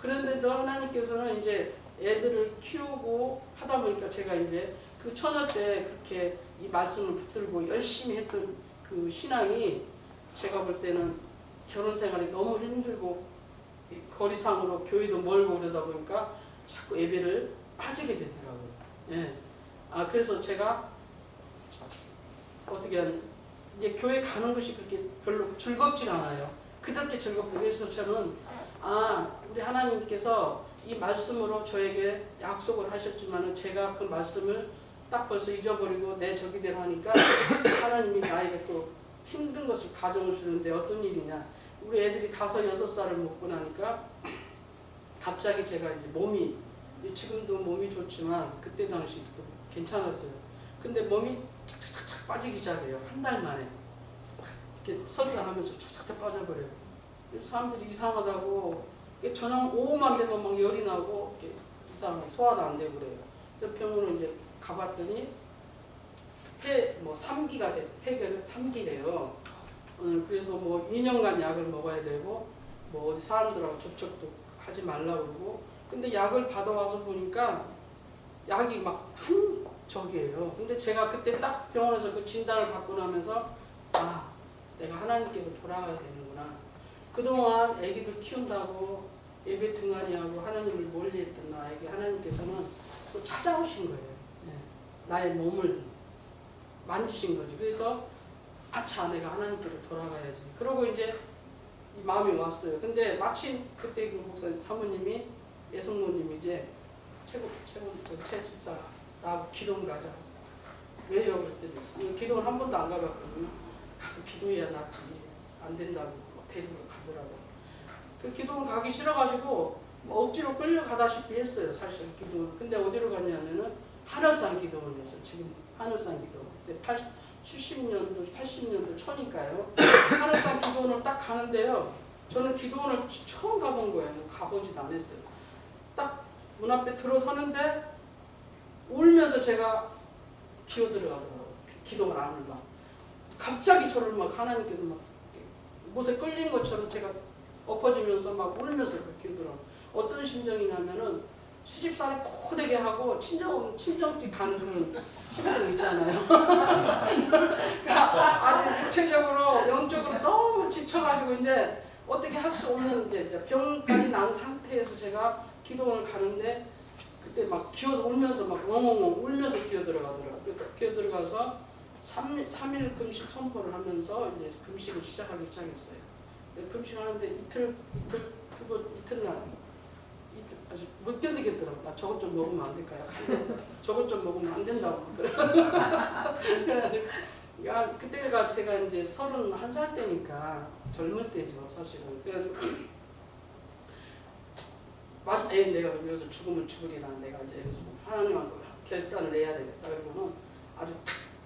S7: 그런데도 하나님께서는 이제 애들을 키우고 하다 보니까 제가 이제 그 처녀 때 그렇게 이 말씀을 붙들고 열심히 했던 그 신앙이 제가 볼 때는 결혼 생활이 너무 힘들고 거리상으로 교회도 멀고 그러다 보니까 자꾸 예배를 빠지게 되더라고요. 예. 아 그래서 제가 어떻게 이제 교회 가는 것이 그렇게 별로 즐겁지가 않아요. 그렇게 즐겁다. 그래서 저는 우리 하나님께서 이 말씀으로 저에게 약속을 하셨지만은 제가 그 말씀을 딱 벌써 잊어버리고 내 저기대로 하니까 하나님이 나에게 또 힘든 것을 가정을 주는데 어떤 일이냐. 우리 애들이 5, 6살을 먹고 나니까 갑자기 제가 이제 몸이 지금도 몸이 좋지만 그때 당시 괜찮았어요. 근데 몸이 착착착 빠지기 시작해요. 한 달 만에 이렇게 설사하면서 착착착 빠져버려요. 사람들이 이상하다고 저녁 오후만 되면 막 열이 나고 이렇게 이상하게 소화도 안 되고 그래요. 그래서 병원을 이제 가봤더니 폐 3기가 폐결 3기래요. 그래서 뭐 2년간 약을 먹어야 되고 뭐 어디 사람들하고 접촉도 하지 말라고 그러고 근데 약을 받아와서 보니까 약이 막 한 적이에요. 근데 제가 그때 딱 병원에서 그 진단을 받고 나면서 내가 하나님께로 돌아가야 되는구나. 그동안 아기들 키운다고 예배 등한히하고 하나님을 멀리했던 나에게 하나님께서는 또 찾아오신 거예요. 나의 몸을 만지신 거지. 그래서 내가 하나님께로 돌아가야지. 그러고 이제 이 마음이 왔어요. 근데 마침 그때 그 목사 사모님이 예성모님이 이제 최고 집사 나하고 기도원 가자. 왜요? 그랬더니 기도원 한 번도 안 가봤거든요. 가서 기도해야 낫지. 안 된다고 데리고 가더라고. 그 기도원 가기 싫어가지고 억지로 끌려가다시피 했어요. 사실 기도원. 근데 어디로 갔냐면은 하늘산 기도원이었어요. 지금 하늘산 기도원. 70년도, 80년도 초니까요. 하늘산 기도원을 딱 가는데요. 저는 기도원을 처음 가본 거예요. 가보지도 않았어요. 딱 문 앞에 들어서는데 울면서 제가 기어 들어가더라고요. 기도원 안을 막. 갑자기 저를 막 하나님께서 막 못에 끌린 것처럼 제가 엎어지면서 막 울면서 기어 들어가요. 어떤 심정이냐면은 시집살이 고되게 하고 친정집 가는 그런 심정 있잖아요. 아주 육체적으로 영적으로 너무 지쳐가지고 이제 어떻게 할 수 없는 이제 병까지 난 상태에서 제가 기도원을 가는데 그때 막 기어서 울면서 막 엉엉엉 울면서 기어 들어가더라고요. 기어 들어가서 3일 금식 선포를 하면서 이제 금식을 시작하기 시작했어요. 금식하는데 이튿날 아주 못 견디겠더라고. 나 저것 좀 먹으면 안 될까요? 저것 좀 먹으면 안 된다고. 그래가지고 그때가 제가 이제 31살 때니까 젊을 때죠, 사실은. 그래가지고 내가 여기서 죽으면 죽으리라. 내가 이제 하나님한테 결단을 내야 되겠다. 그러고는 아주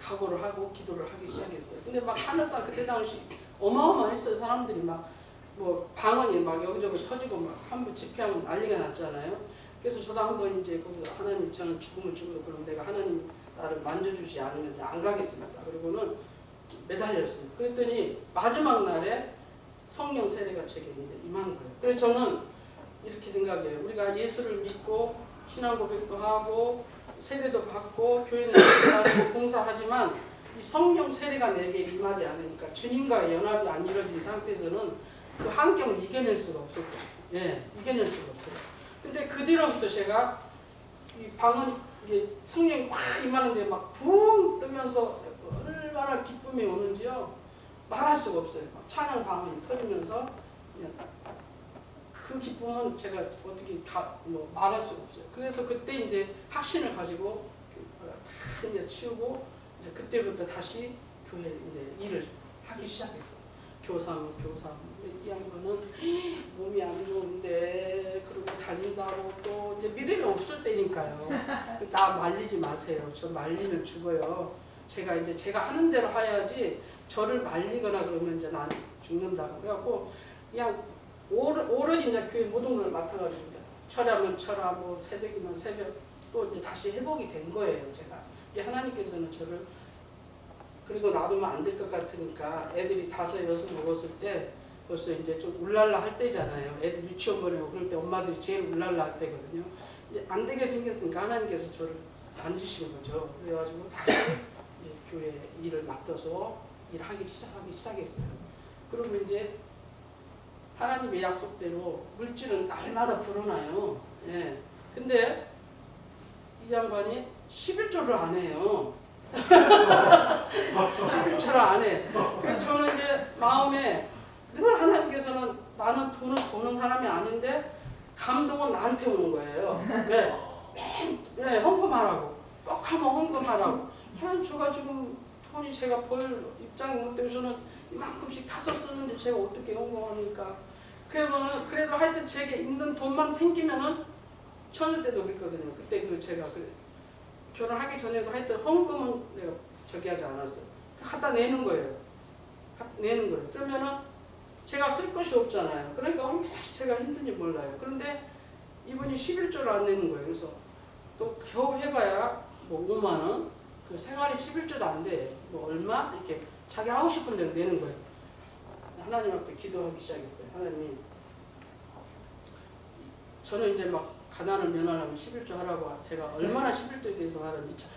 S7: 각오를 하고 기도를 하기 시작했어요. 근데 막 하늘산 그때 당시 어마어마했어요. 사람들이 막 뭐 방언이 막 여기저기 터지고 막 한번 집회하면 난리가 났잖아요. 그래서 저도 한번 이제 거기서 하나님 저는 죽으면 죽어도 그럼 내가 하나님 나를 만져주지 않으면 안 가겠습니다. 그리고는 매달렸어요. 그랬더니 마지막 날에 성령 세례가 제게 이제 임한 거예요. 그래서 저는 이렇게 생각해요. 우리가 예수를 믿고 신앙 고백도 하고 세례도 받고 교회는 하고 봉사하지만 이 성령 세례가 내게 임하지 않으니까 주님과의 연합이 안 이루어진 상태에서는 그 환경을 이겨낼 수가 없었고, 이겨낼 수가 없어요. 근데 그 뒤로부터 제가 이 방언 이게 성령이 확 임하는데 막 붕 뜨면서 얼마나 기쁨이 오는지요 말할 수가 없어요. 막 찬양 방언이 터지면서 그 기쁨은 제가 어떻게 말할 수가 없어요. 그래서 그때 이제 확신을 가지고 이제 치우고 이제 그때부터 다시 교회 이제 일을 하기 시작했어요. 교사. 이 양반은 몸이 안 좋은데 그러고 다닌다고 또 이제 믿음이 없을 때니까요. 나 말리지 마세요. 저 말리면 죽어요. 제가 하는 대로 해야지 저를 말리거나 그러면 이제 나는 죽는다고. 그래갖고 그냥 오로지 이제 교회 모든 걸 맡아가지고 철야면 철야, 뭐 새벽이면 새벽, 또 이제 다시 회복이 된 거예요. 제가 이게 하나님께서는 저를 그리고 놔두면 안 될 것 같으니까 애들이 5, 6 먹었을 때 벌써 이제 좀 울랄라 할 때잖아요. 애들 유치원 보내고 그럴 때 엄마들이 제일 울랄라 할 때거든요. 이제 안 되게 생겼으니까 하나님께서 저를 만지신 거죠. 그래가지고 다시 이제 교회 일을 맡아서 일하기 시작했어요. 그러면 이제 하나님의 약속대로 물질은 날마다 불어나요. 예. 근데 이 양반이 11조를 안 해요. 11조를 안 해. 그래서 저는 이제 마음에 늘 하나님께서는 나는 돈을 버는 사람이 아닌데 감동은 나한테 오는 거예요. 왜? 네, 헌금하라고. 꼭 하면 헌금하라고. 하나님 제가 지금 돈이 제가 벌 입장이 못 되고서는 이만큼씩 타서 쓰는데 제가 어떻게 헌금합니까? 그러면은 그래도 하여튼 제게 있는 돈만 생기면은 처녀 때도 그랬거든요. 그때 제가 결혼하기 전에도 하여튼 헌금은 내가 저기 하지 않았어요. 갖다 내는 거예요. 내는 거예요. 그러면은 제가 쓸 것이 없잖아요. 그러니까 얼마나 제가 힘든지 몰라요. 그런데 이분이 11조를 안 내는 거예요. 그래서 또 겨우 해봐야 뭐 5만 원, 그 생활이 11조도 안 돼. 뭐 얼마 이렇게 자기 하고 싶은 대로 내는 거예요. 하나님 앞에 기도하기 시작했어요. 하나님, 저는 이제 막 가난을 면하려면 11조 하라고 제가 얼마나 11조에 대해서 하는지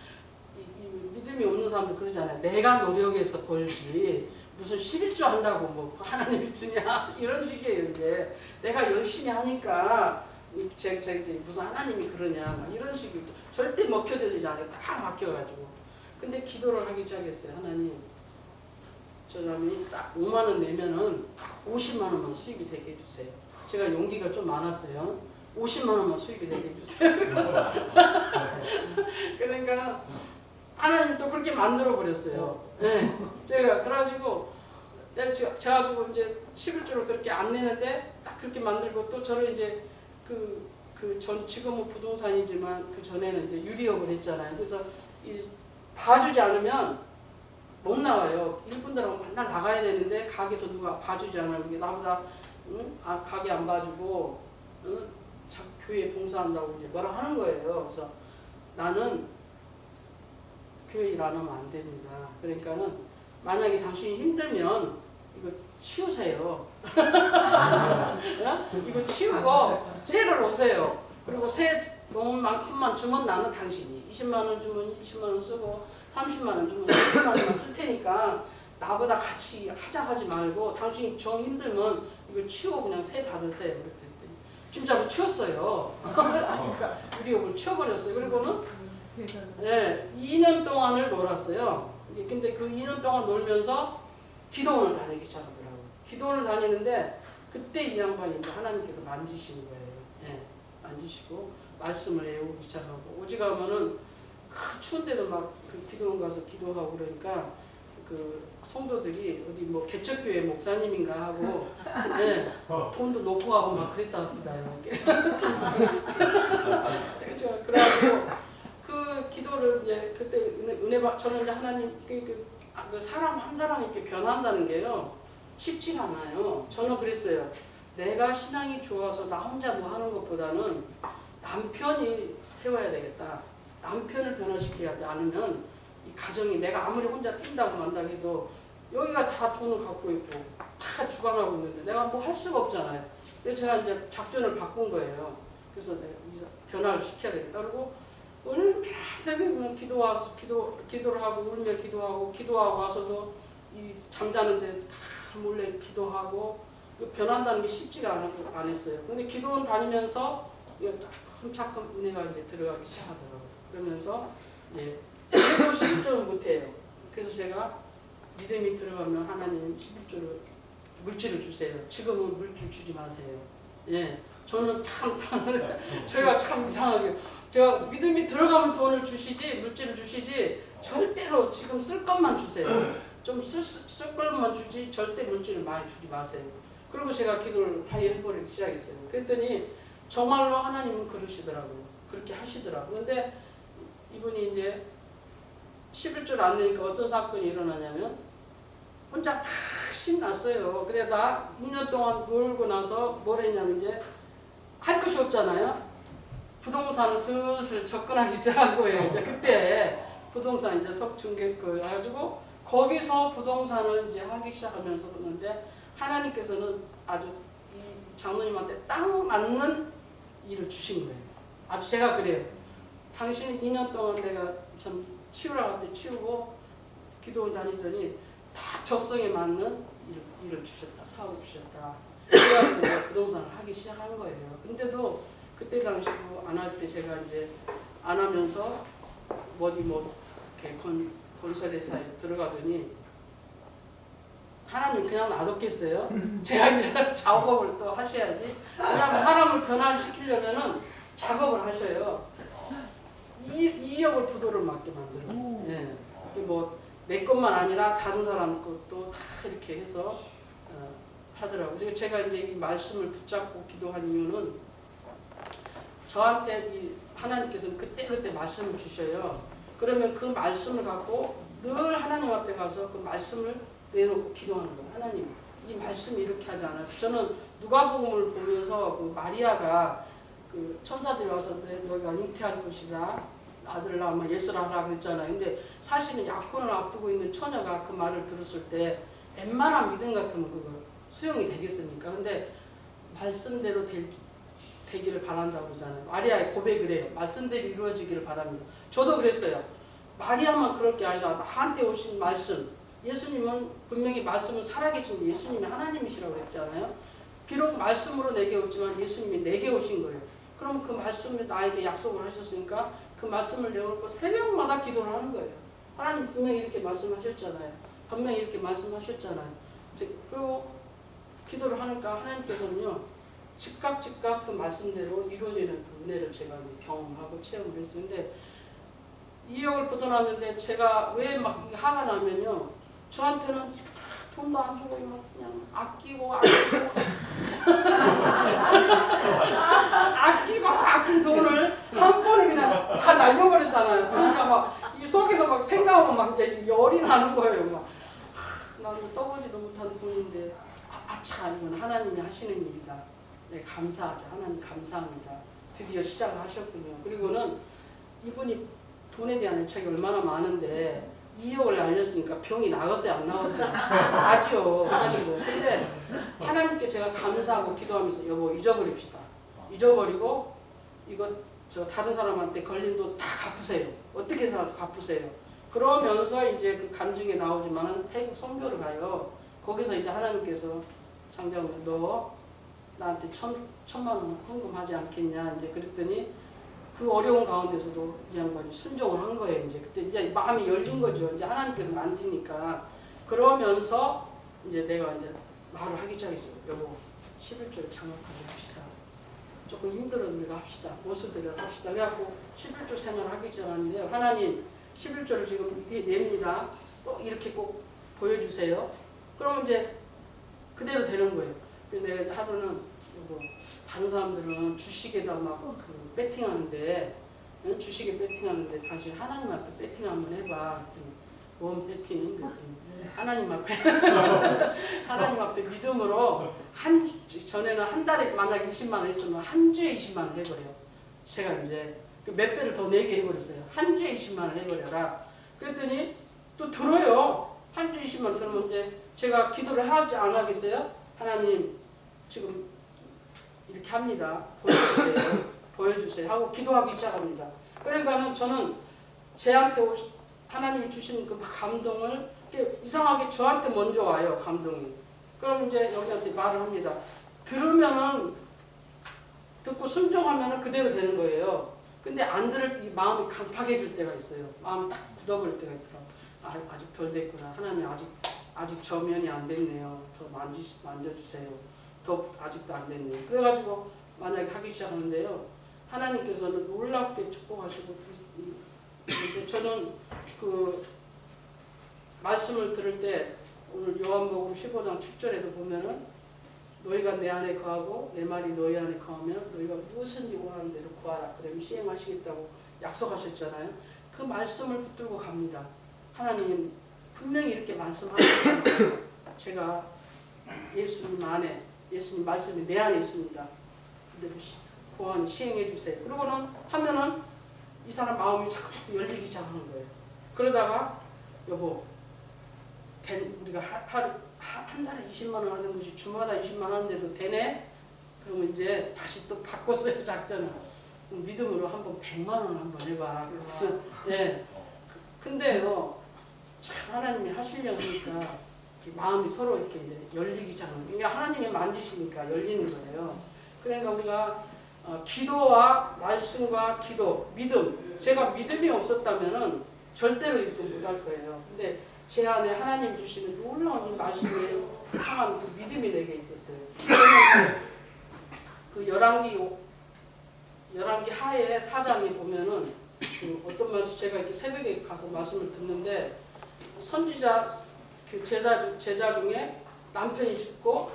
S7: 이 믿음이 없는 사람들 그러잖아요. 내가 노력해서 벌지 무슨 11조 한다고 뭐 하나님이 주냐 이런 식이에요. 이제 내가 열심히 하니까 무슨 하나님이 그러냐 막 이런 식으로 절대 먹혀들지 않아요. 딱 막혀가지고. 근데 기도를 하기 시작했어요. 하나님, 저 사람이 딱 5만 원 내면은 50만 원만 수입이 되게 해주세요. 제가 용기가 좀 많았어요. 50만 원만 수입이 되게 해주세요. 그러니까 하나님 또 그렇게 만들어 버렸어요. 네. 제가 그래가지고 제가 두고 이제 11조를 그렇게 안 내는데 딱 그렇게 만들고 또 저를 이제 전 지금은 부동산이지만 그 전에는 이제 유리업을 했잖아요. 그래서 봐주지 않으면 못 나와요. 일꾼들하고 맨날 나가야 되는데 가게에서 누가 봐주지 않으면 이게 나보다 가게 안 봐주고 교회 봉사한다고 이제 뭐라 하는 거예요. 그래서 나는 교회 일 안 하면 안 됩니다. 그러니까는 만약에 당신이 힘들면 이거 치우세요. 이거 치우고 세를 오세요. 그리고 세 놓은 만큼만 주면 나는 당신이 20만 원 주면 20만 원 쓰고 30만 원 주면 30만 원만 쓸 테니까 나보다 같이 하지 말고 당신이 정 힘들면 이거 치우고 그냥 세 받으세요. 그랬더니 진짜로 치웠어요. 그러니까 유리업을 치워버렸어요. 그리고는 2년 동안을 놀았어요. 근데 그 2년 동안 놀면서 기도원을 다니기 시작하더라고요. 기도원을 다니는데 그때 이 양반이 이제 하나님께서 만지시는 거예요. 예, 만지시고 말씀을 외우기 시작하고 오직하면은 추운데도 막 그 기도원 가서 기도하고 그러니까 그 성도들이 어디 뭐 개척교회 목사님인가 하고 예, 돈도 놓고 가고 막 그랬다 합니다요. 그래가지고 그 기도를 이제 그때 은혜 저는 이제 하나님 그 사람 한 사람이 이렇게 변한다는 게요 쉽지가 않아요. 저는 그랬어요. 내가 신앙이 좋아서 나 혼자 뭐 하는 것보다는 남편이 세워야 되겠다. 남편을 변화시키지 않으면 이 가정이 내가 아무리 혼자 뛴다고 만다고 해도 여기가 다 돈을 갖고 있고 다 주관하고 있는데 내가 뭐 할 수가 없잖아요. 그래서 제가 이제 작전을 바꾼 거예요. 그래서 내가 변화를 시켜야 되겠다. 그리고 얼마나 새벽이면 기도를 하고 울며 기도하고 와서도 이 잠자는데 몰래 기도하고 변한다는 게 쉽지가 않았어요. 근데 기도원 다니면서 차츰 은혜가 이제 들어가기 시작하더라고요. 그러면서 이제 11조를 못해요. 그래서 제가 믿음이 들어가면 하나님 11조를 물질을 주세요. 지금은 물질 주지 마세요. 예, 저는 제가 참 이상하게 제가 믿음이 들어가면 돈을 주시지 물질을 주시지 절대로 지금 쓸 것만 주세요. 좀 쓸 것만 주지 절대 물질을 많이 주지 마세요. 그리고 제가 기도를 해버리기 시작했어요. 그랬더니 정말로 하나님은 그러시더라고요. 그렇게 하시더라고요. 근데 이분이 이제 11조를 안 내니까 어떤 사건이 일어나냐면 혼자 막 신났어요. 그래 나 2년 동안 놀고 나서 뭘 했냐면 이제 할 것이 없잖아요. 부동산 슬슬 접근하기 시작한 거예요. 이제 그때 부동산 이제 석중계 그 해가지고 거기서 부동산을 이제 하기 시작하면서 그러는데 하나님께서는 아주 이 장로님한테 딱 맞는 일을 주신 거예요. 아주 제가 그래요. 당신이 2년 동안 내가 참 치우라고 할 때 치우고 기도 다니더니 딱 적성에 맞는 일을 주셨다. 사업을 주셨다. 그래가지고 부동산을 하기 시작한 거예요. 근데도 그때 당시도 안 할 때 제가 이제 안 하면서 어디 뭐 이렇게 건설회사에 들어가더니 하나님 그냥 놔뒀겠어요? 제가 이제 작업을 또 하셔야지. 왜냐하면 사람을 변화시키려면은 작업을 하셔요. 2억을 부도를 맞게 만들어요. 예. 뭐 내 것만 아니라 다른 사람 것도 다 이렇게 해서 하더라고요. 그래서 제가 이제 이 말씀을 붙잡고 기도한 이유는 저한테 이 하나님께서는 그때 말씀을 주셔요. 그러면 그 말씀을 갖고 늘 하나님 앞에 가서 그 말씀을 내놓고 기도하는 거예요. 하나님, 이 말씀이 이렇게 하지 않았어요. 저는 누가복음을 보면서 그 마리아가 그 천사들이 와서 너희가 잉태할 것이다. 아들을 낳으면 예수를 하라 그랬잖아요. 근데 사실은 약혼을 앞두고 있는 처녀가 그 말을 들었을 때 웬만한 믿음 같으면 그거 수용이 되겠습니까? 근데 말씀대로 되기를 바란다고 그러잖아요. 마리아의 고백을 해요. 말씀대로 이루어지기를 바랍니다. 저도 그랬어요. 마리아만 그럴 게 아니라 나한테 오신 말씀, 예수님은 분명히 말씀은 살아계신 예수님이 하나님이시라고 그랬잖아요. 비록 말씀으로 내게 오지만 예수님이 내게 오신 거예요. 그럼 그 말씀을 나에게 약속을 하셨으니까 그 말씀을 내놓고 새벽마다 기도를 하는 거예요. 하나님 분명히 이렇게 말씀하셨잖아요. 분명히 이렇게 말씀하셨잖아요. 그리고 기도를 하니까 하나님께서는요. 즉각 그 말씀대로 이루어지는 그 은혜를 제가 경험하고 체험을 했는데 2억을 걷어놨는데 제가 왜 막 화가 나면요. 저한테는 돈도 안 주고 그냥 아끼고 아낀 돈을 한 번에 그냥 다 날려버렸잖아요. 그러니까 막 이 속에서 막 생각하고 막 이제 열이 나는 거예요. 막 나는 써보지도 못한 돈인데 참 이건 하나님이 하시는 일이다. 네, 감사하자. 하나님 감사합니다. 드디어 시작을 하셨군요. 그리고는 이분이 돈에 대한 애착이 얼마나 많은데 2억을 날렸으니까 병이 나갔어요? 안 나갔어요? 나죠. 가지고. 근데 하나님께 제가 감사하고 기도하면서 여보 잊어버립시다. 잊어버리고 이거 저 다른 사람한테 걸린 돈 다 갚으세요. 어떻게 해서라도 갚으세요. 그러면서 이제 그 간증에 나오지만은 태국 선교를 가요. 거기서 이제 하나님께서 장자분 너 나한테 천만 원 헌금하지 않겠냐 이제 그랬더니 그 어려운 가운데서도 이 양반이 순종을 한 거예요. 이제 그때 이제 마음이 열린 거죠. 이제 하나님께서 만지니까 그러면서 이제 내가 이제 말을 하기 시작했어요. 여보 11조를 장악하게 합시다. 조금 힘들어도 합시다. 모습들을 합시다. 그래갖고 11조 생활을 하기 시작하는데요. 하나님 11조를 지금 이렇게 냅니다. 또 이렇게 꼭 보여주세요. 그러면 이제 그대로 되는 거예요. 근데 내가 하루는 뭐 다른 사람들은 주식에다 막 그 배팅하는데 주식에 배팅하는데 당신 하나님 앞에 배팅 한번 해봐. 뭔 배팅인 그랬더니 하나님 앞에 하나님 앞에 믿음으로 전에는 한 달에 만약 20만 원 있으면 한 주에 20만 원 해버려요. 제가 이제 몇 배를 더 내게 해버렸어요. 한 주에 20만 원 해버려라. 그랬더니 또 들어요. 한 주에 20만 원. 그러면 이제 제가 기도를 하지 안 하겠어요? 하나님 지금 이렇게 합니다. 보여주세요. 보여주세요. 하고 기도하기 시작합니다. 그러니까는 저는 제한테 하나님이 주신 그 감동을 이상하게 저한테 먼저 와요. 감동이. 그럼 이제 여기한테 말을 합니다. 들으면은 듣고 순종하면은 그대로 되는 거예요. 근데 안 들을 이 마음이 강팍해질 때가 있어요. 마음이 딱 굳어버릴 때가 있더라고요. 아직 덜 됐구나. 하나님 아직 저면이 안 됐네요. 더 만져주세요. 더 아직도 안 됐네요. 그래가지고 만약에 하기 시작하는데요. 하나님께서는 놀랍게 축복하시고 저는 그 말씀을 들을 때 오늘 요한복음 15장 7절에도 보면은 너희가 내 안에 거하고 내 말이 너희 안에 거하면 너희가 무엇인지 원하는 대로 구하라. 그러면 시행하시겠다고 약속하셨잖아요. 그 말씀을 붙들고 갑니다. 하나님 분명히 이렇게 말씀하셨어요. 제가 예수님 안에 예수님 말씀이 내 안에 있습니다. 그대로 보완 시행해 주세요. 그러고는 하면은 이 사람 마음이 자꾸 열리기 시작하는 거예요. 그러다가 여보, 우리가 한 달에 20만 원 하는 것이 주마다 20만 원 하는데도 되네? 그러면 이제 다시 또 바꿨어요, 작전을. 믿음으로 한번 100만 원 한번 해봐. 예. 근데요, 참 하나님이 하시려고 하니까 마음이 서로 이렇게 이제 열리기 시작하는 거예요. 그러니까 하나님이 만지시니까 열리는 거예요. 그러니까 우리가 기도와 말씀과 기도, 믿음. 제가 믿음이 없었다면은 절대로 이렇게 못할 거예요. 근데 제 안에 하나님 주시는 놀라운 말씀에 향한 그 믿음이 내게 있었어요. 그 열왕기 하에 4장에 보면은 그 어떤 말씀, 제가 이렇게 새벽에 가서 말씀을 듣는데 선지자 그 제자 중에 남편이 죽고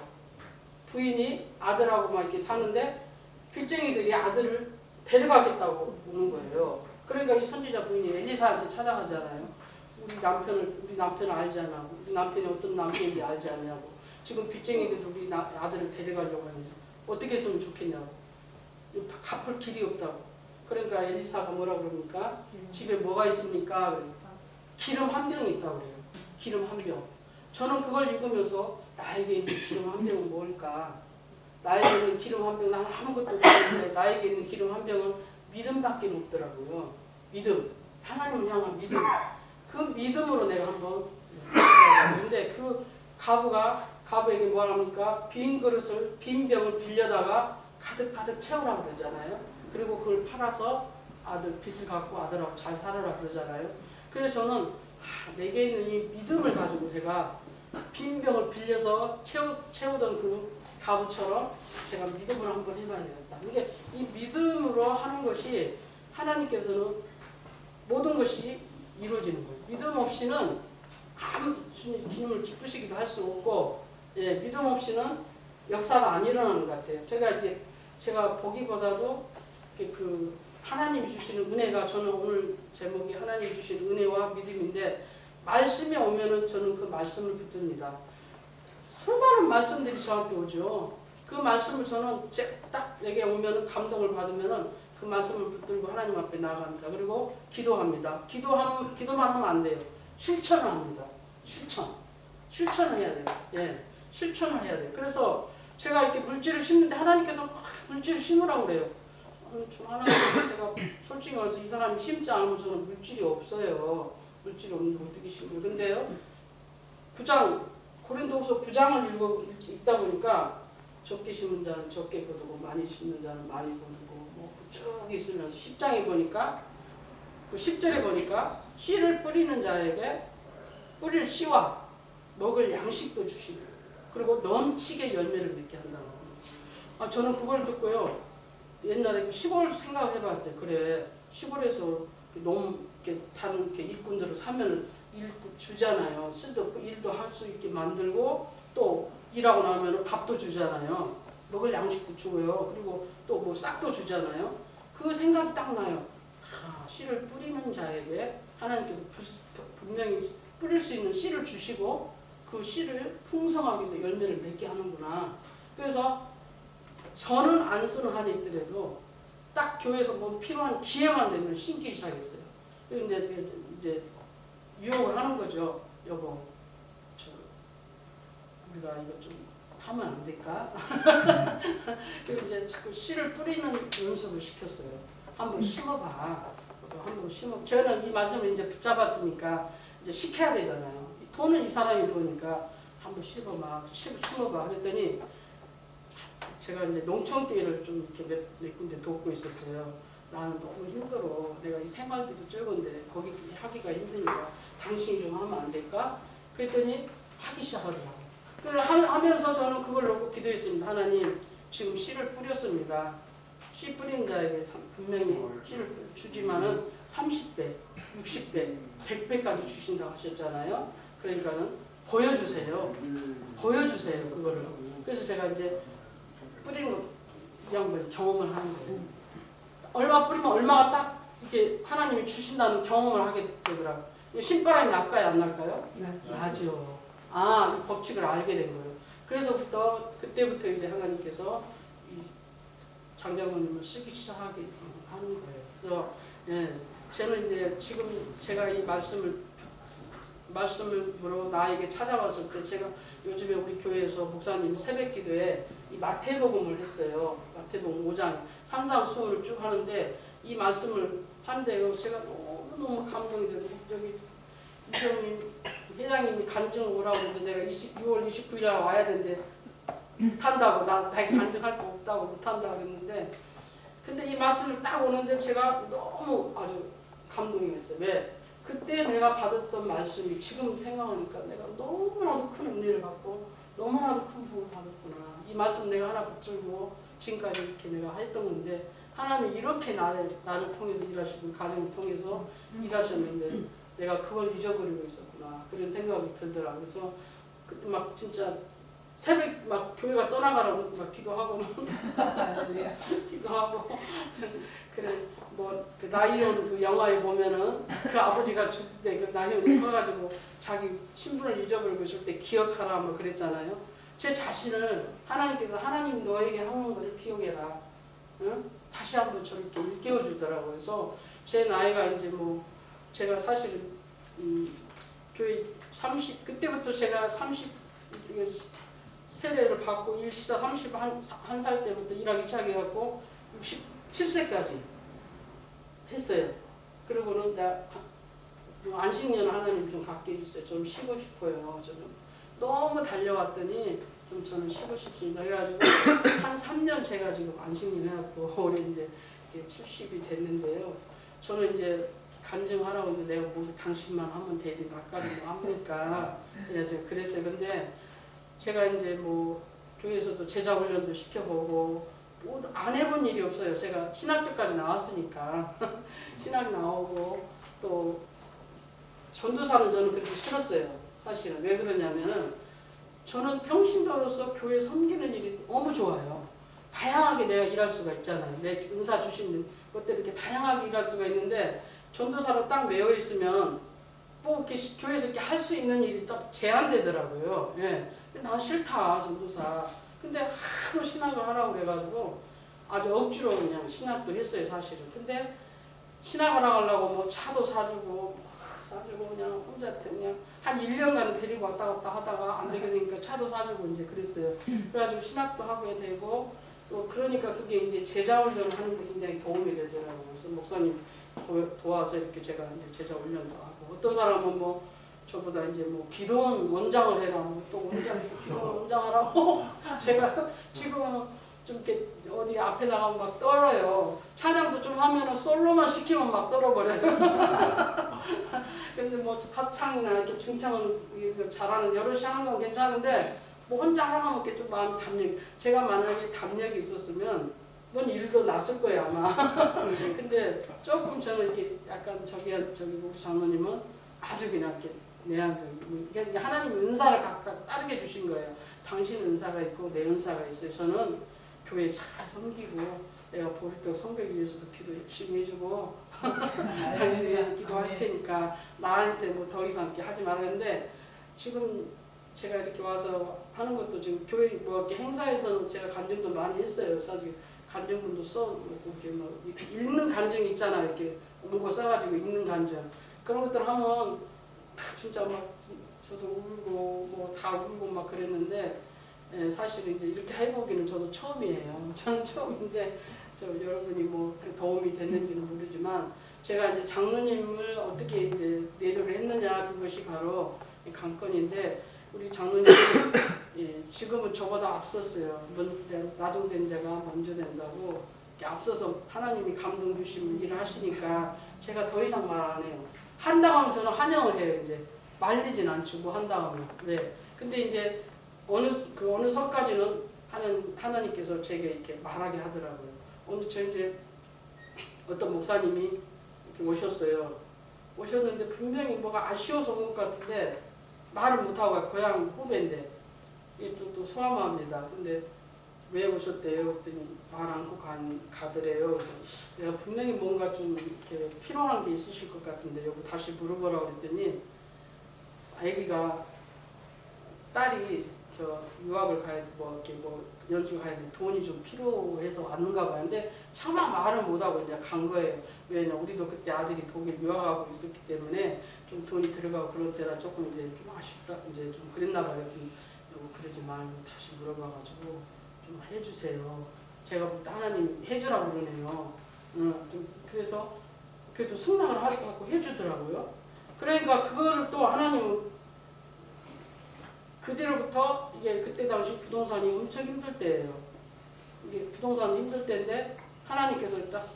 S7: 부인이 아들하고 막 이렇게 사는데 빌쟁이들이 아들을 데려가겠다고 오는 거예요. 그러니까 이 선지자 부인이 엘리사한테 찾아가잖아요. 우리 남편을 알잖아. 우리 남편이 어떤 남편인지 알지 않냐고. 지금 빚쟁이들 우리 아들을 데려가려고 하는데 어떻게 했으면 좋겠냐고. 갚을 길이 없다고. 그러니까 엘리사가 뭐라 그러니까 집에 뭐가 있습니까? 그러니까 기름 한 병이 있다고 그래요. 기름 한 병. 저는 그걸 읽으면서 나에게 있는 기름 한 병은 뭘까? 나에게 있는 기름 한 병은 아무것도 없는데 나에게 있는 기름 한 병은 믿음밖에 없더라고요. 믿음. 하나님을 향한 믿음. 그 믿음으로 내가 한번 근데 그 가부에게 뭐라 합니까? 빈 병을 빌려다가 가득 채우라고 그러잖아요. 그리고 그걸 팔아서 빚을 갚고 아들하고 잘 살아라 그러잖아요. 그래서 저는 내게 있는 이 믿음을 가지고 제가 빈 병을 빌려서 채우던 그 가부처럼 제가 믿음을 한번 해봐야 되겠다. 이게 이 믿음으로 하는 것이 하나님께서는 모든 것이 이루어지는 거예요. 믿음 없이는 아무 주님을 기쁘시기도 할 수 없고, 예, 믿음 없이는 역사가 안 일어나는 것 같아요. 제가 보기보다도 그 하나님이 주시는 은혜가, 저는 오늘 제목이 하나님이 주신 은혜와 믿음인데, 말씀이 오면은 저는 그 말씀을 붙듭니다. 수많은 말씀들이 저한테 오죠. 그 말씀을 저는 딱 내게 오면은 감동을 받으면은 그 말씀을 붙들고 하나님 앞에 나아갑니다. 그리고 기도합니다. 기도만 하면 안 돼요. 실천을 합니다. 실천을 해야 돼요. 예, 실천을 해야 돼요. 그래서 제가 이렇게 물질을 심는데 하나님께서 물질을 심으라고 그래요. 하나님께서 제가 솔직히 말해서 이 사람이 심지 않으면 저는 물질이 없어요. 물질이 없는데 어떻게 심어요? 근데요, 고린도후서 9장을 읽다 보니까 적게 심은 자는 적게 거두고 많이 심는 자는 많이 거두고 쭉 있으면서 10장에 보니까 그 10절에 보니까 씨를 뿌리는 자에게 뿌릴 씨와 먹을 양식도 주시고 그리고 넘치게 열매를 맺게 한다고 합니다. 저는 그걸 듣고요. 옛날에 시골 생각해봤어요. 그래, 시골에서 다른 일꾼들을 사면 일 주잖아요. 일도 할 수 있게 만들고 또 일하고 나면 밥도 주잖아요. 먹을 양식도 주고요. 그리고 또 뭐 싹도 주잖아요. 그 생각이 딱 나요. 씨를 뿌리는 자에게 하나님께서 분명히 뿌릴 수 있는 씨를 주시고 그 씨를 풍성하게 해서 열매를 맺게 하는구나. 그래서 저는 안 쓰는 한이 있더라도 딱 교회에서 뭐 필요한 기회만 되면 심기 시작했어요. 이제 유혹을 하는 거죠. 여보, 우리가 이거 좀 하면 안 될까? 그리고 이제 자꾸 씨를 뿌리는 연습을 시켰어요. 한번 심어봐. 저는 이 말씀을 이제 붙잡았으니까 이제 시켜야 되잖아요. 돈은 이 사람이 보니까 한번 심어봐. 그랬더니 제가 이제 농촌교회를 좀 이렇게 몇 군데 돕고 있었어요. 나는 너무 힘들어. 내가 이 생활비도 적은데 거기 하기가 힘드니까 당신이 좀 하면 안 될까? 그랬더니 하기 시작하더라고요. 하면서 저는 그걸 놓고 기도했습니다. 하나님, 지금 씨를 뿌렸습니다. 씨 뿌린 자에게 분명히 씨를 주지만은 30배, 60배, 100배까지 주신다고 하셨잖아요. 그러니까는 보여주세요. 그거를. 그래서 제가 이제 뿌리는 거 그냥 경험을 하는 거예요. 얼마 뿌리면 얼마가 딱 이렇게 하나님이 주신다는 경험을 하게 되더라고요. 신바람이 날까요, 안 날까요? 나죠. 이 법칙을 알게 된 거예요. 그때부터 이제 하나님께서 장장모님을 쓰기 시작하게 하는 거예요. 그래서 예, 저는 이제 지금 제가 이 말씀으로 나에게 찾아왔을 때 제가 요즘에 우리 교회에서 목사님이 새벽기도에 이 마태복음을 했어요. 마태복음 5장 산상수훈을 쭉 하는데 이 말씀을 한데요. 제가 너무 감동이 되고 저기 이경민 회장님이 간증 오라고 했는데 내가 6월 29일 날 와야 되는데 못한다고 나 간증할 거 없다고 못한다고 했는데 근데 이 말씀을 딱 오는데 제가 너무 아주 감동이 됐어요. 왜? 그때 내가 받았던 말씀이 지금 생각하니까 내가 너무나도 큰 은혜를 받고 너무나도 큰 복을 받았구나. 이 말씀 내가 하나 붙들고 지금까지 이렇게 내가 했던 건데 하나님이 이렇게 나를 통해서 일하시고 가정을 통해서 일하셨는데 내가 그걸 잊어버리고 있었구나. 그런 생각이 들더라. 그래서 막 진짜 새벽 막 교회가 떠나가라고 막 기도하고 기도하고 그래 뭐 그 나이온 그 영화에 보면은 그 아버지가 죽을 때 그 나이온이 커가지고 자기 신분을 잊어버리고 있을 때 기억하라 뭐 그랬잖아요. 제 자신을 하나님께서 하나님 너에게 하는 것을 기억해라. 응? 다시 한번 저렇게 일깨워 주더라고요. 그래서 제 나이가 이제 뭐 제가 사실은 교회 30 그때부터 제가 30 세례를 받고 일 시작 31살 때부터 일하기 시작해갖고 67세까지 했어요. 그리고는 나 안식년 하나님 좀 갖게 해주세요. 좀 쉬고 싶어요. 저는 너무 달려왔더니 좀 저는 쉬고 싶습니다. 그래가지고 한 3년 제가 지금 안식년 해갖고 올해 이제 70이 됐는데요. 저는 이제 간증하라고 했는데 내가 뭐 당신만 하면 되지 막가리 뭐 합니까? 그랬어요. 근데 제가 이제 뭐 교회에서도 제자 훈련도 시켜보고 뭐 안 해본 일이 없어요. 제가 신학교까지 나왔으니까 신학 나오고 또 전도사는 저는 그렇게 싫었어요. 사실은 왜 그러냐면은 저는 평신도로서 교회 섬기는 일이 너무 좋아요. 다양하게 내가 일할 수가 있잖아요. 내 은사 주신 것들 이렇게 다양하게 일할 수가 있는데 전도사로 딱 매여 있으면 뭐 이렇게 교회에서 이렇게 할 수 있는 일이 딱 제한되더라고요. 예. 근데 난 싫다 전도사. 근데 하도 신학을 하라고 그래가지고 아주 억지로 그냥 신학도 했어요 사실은. 근데 신학을 하려고 뭐 차도 사주고 그냥 혼자 그냥 한 1년간 데리고 왔다 갔다 하다가 안 되겠으니까 차도 사주고 이제 그랬어야 그래가지고 신학도 하게 되고 또 그러니까 그게 이제 제자 훈련을 하는 데 굉장히 도움이 되더라고요. 그래서 목사님 도와서 이렇게 제가 이제 제자 훈련도 하고 어떤 사람은 뭐 저보다 이제 뭐 기도원 원장을 해라 또 기도원 원장하라고 제가 지금은 좀 이렇게 어디 앞에 나가면 막 떨어요. 찬양도 좀 하면은 솔로만 시키면 막 떨어버려요. 근데 뭐 합창이나 이렇게 중창을 잘하는 여럿이 하는 건 괜찮은데 뭐 혼자 하라면 이렇게 좀 마음이 담력. 제가 만약에 담력이 있었으면 뭔 일도 났을 거예요 아마. 근데 조금 저는 이렇게 약간 저기 우리 장로님은 아주 그냥 이렇게 내향적이고 이게 하나님 은사를 각각 다르게 주신 거예요. 당신 은사가 있고 내 은사가 있어요. 저는 교회 잘 섬기고 내가 보리떡 성벽 위해서도 기도 열심히 해주고 당신 위해서 기도할 테니까 나한테 뭐 더 이상 이렇게 하지 말았는데 지금 제가 이렇게 와서 하는 것도 지금 교회 뭐 이렇게 행사에서는 제가 간증도 많이 했어요. 사실 간증문도 써놓고 이렇게 뭐 읽는 간증이 있잖아. 이렇게 문고 써가지고 읽는 간증 그런 것들 하면 진짜 막 저도 울고 뭐 다 울고 막 그랬는데 사실은 이제 이렇게 해보기는 저도 처음이에요. 저는 처음인데 여러분이 뭐 도움이 됐는지는 모르지만 제가 이제 장로님을 어떻게 이제 내조를 했느냐 그것이 바로 관건인데 우리 장로님이 지금은 저보다 앞섰어요. 나중된 자가 먼저 된다고 앞서서 하나님이 감동 주시면 일을 하시니까 제가 더 이상 말 안 해요. 한다고 하면 저는 환영을 해요. 이제 말리진 않죠. 뭐 한다고 하면. 왜? 근데 이제 어느 선까지는 하나님께서 제게 이렇게 말하게 하더라고요. 오늘 저 이제 어떤 목사님이 이렇게 오셨어요. 오셨는데 분명히 뭐가 아쉬워서 온 것 같은데 말을 못하고 가요. 고향 후배인데 이게 또 소아마입니다. 근데 왜 오셨대요? 그랬더니 말 않고 가더래요. 그래서 내가 분명히 뭔가 좀 이렇게 필요한 게 있으실 것 같은데 여보 다시 물어보라고 그랬더니 아기가 딸이 저 유학을 가야 뭐 이렇게 뭐 연수 가야 돼 돈이 좀 필요해서 왔는가 봐요. 근데 차마 말을 못하고 이제 간 거예요. 왜냐 우리도 그때 아들이 독일 유학하고 있었기 때문에 좀 돈이 들어가고 그럴 때라 조금 이제 좀 아쉽다 이제 좀 그랬나 봐요. 좀 그러지 말고 다시 물어봐가지고 좀 해주세요. 제가 볼 때 하나님 해주라고 그러네요. 좀 그래서 그래도 승낙을 하고 해주더라고요. 그러니까 그거를 또 하나님은 그 뒤로부터 이게 그때 당시 부동산이 엄청 힘들 때예요. 이게 부동산이 힘들 때인데 하나님께서 딱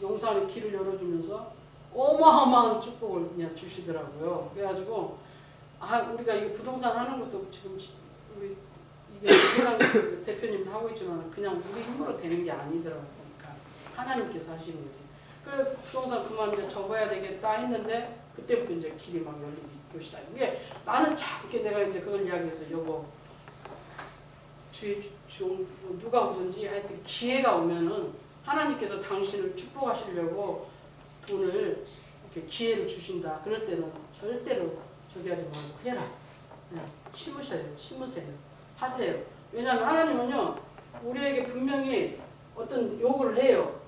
S7: 용산의 길을 열어주면서 어마어마한 축복을 그냥 주시더라고요. 그래가지고 우리가 이 부동산 하는 것도 지금 우리 이게 회장 대표님도 하고 있지만 그냥 우리 힘으로 되는 게 아니더라고요. 그러니까 하나님께서 하시는 거지. 그래서 부동산 그만 이제 접어야 되겠다 했는데 그때부터 이제 길이 막 열리기 시작. 이게 나는 참 이렇게 내가 이제 그걸 이야기했어요. 여보, 누가 오든지 하여튼 기회가 오면은 하나님께서 당신을 축복하시려고 돈을 이렇게 기회를 주신다. 그럴 때는 절대로 저기 하지 말고 해라. 그냥 심으세요. 하세요. 왜냐하면 하나님은요 우리에게 분명히 어떤 요구를 해요.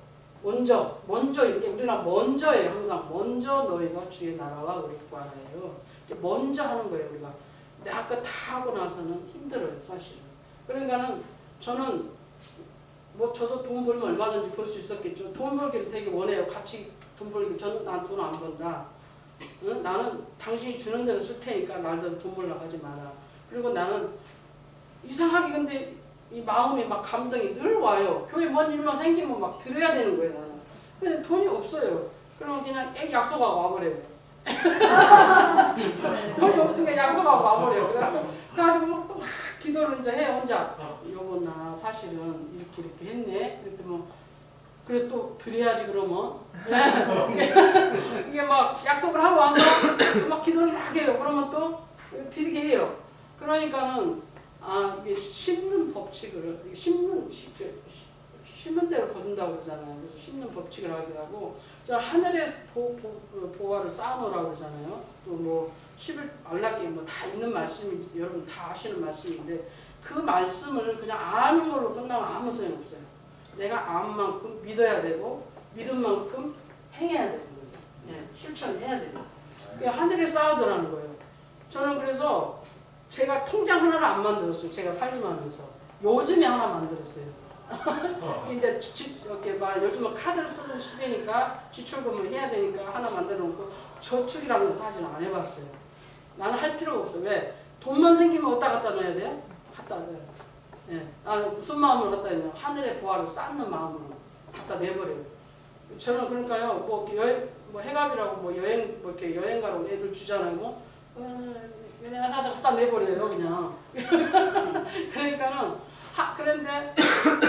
S7: 먼저 이렇게 우리는 먼저예요. 항상 먼저 너희가 주의 나라와 의를 구하라예요. 먼저 하는 거예요 우리가. 근데 아까 다 하고 나서는 힘들어요 사실은. 그러니까는 저는 뭐 저도 돈 벌면 얼마든지 벌 수 있었겠죠. 돈 벌기를 되게 원해요. 같이 돈 벌기. 저는 난 돈 안 번다. 응? 나는 당신이 주는 데는 쓸 테니까 나한테 돈 벌려고 하지 마라. 그리고 나는 이상하게 근데 이 마음이 막 감동이 늘 와요. 교회 뭔 일만 생기면 막 드려야 되는 거예요 나는. 근데 돈이 없어요. 그러면 그냥 약속하고 와버려요. 돈이 없으니까 약속하고 와버려요. 그래가지고 막 기도를 이제 해 혼자. 여보 나 사실은 이렇게 했네. 그랬더니 그래 또 드려야지 그러면. 이게 막 약속을 하고 와서 막 기도를 막 해요. 그러면 또 드리게 해요. 그러니까는 이게 심는 법칙을 심는 대로 거둔다고 그러잖아요. 그래서 심는 법칙을 하기도 하고 하늘에 보화를 쌓아놓으라고 그러잖아요. 또 뭐 10일 말라기 뭐 다 있는 말씀이 여러분 다 아시는 말씀인데 그 말씀을 그냥 아는 걸로 끝나면 아무 소용 없어요. 내가 아는 만큼 믿어야 되고 믿은 만큼 행해야 되는 거예요. 네, 실천해야 돼요. 하늘에 쌓아두라는 거예요. 저는 그래서 제가 통장 하나를 안 만들었어요. 제가 살림하면서 요즘에 하나 만들었어요. 이제 이렇게 막 요즘은 카드를 쓰는 시대니까 지출금을 해야 되니까 하나 만들어 놓고 저축이라는 거 사실 안 해봤어요. 나는 할 필요가 없어. 왜? 돈만 생기면 어디다 갖다 넣어야 돼요? 갖다 넣어요. 네. 나는 무슨 마음으로 갖다 넣냐? 하늘의 보화를 쌓는 마음으로 갖다 내버려요. 저는 그러니까요. 뭐 여행, 뭐 해갑이라고 뭐 여행 뭐 이렇게 여행 가라고 애들 주잖아요. 그냥 하나 갖다 내버려요 그냥. 그러니까는 그런데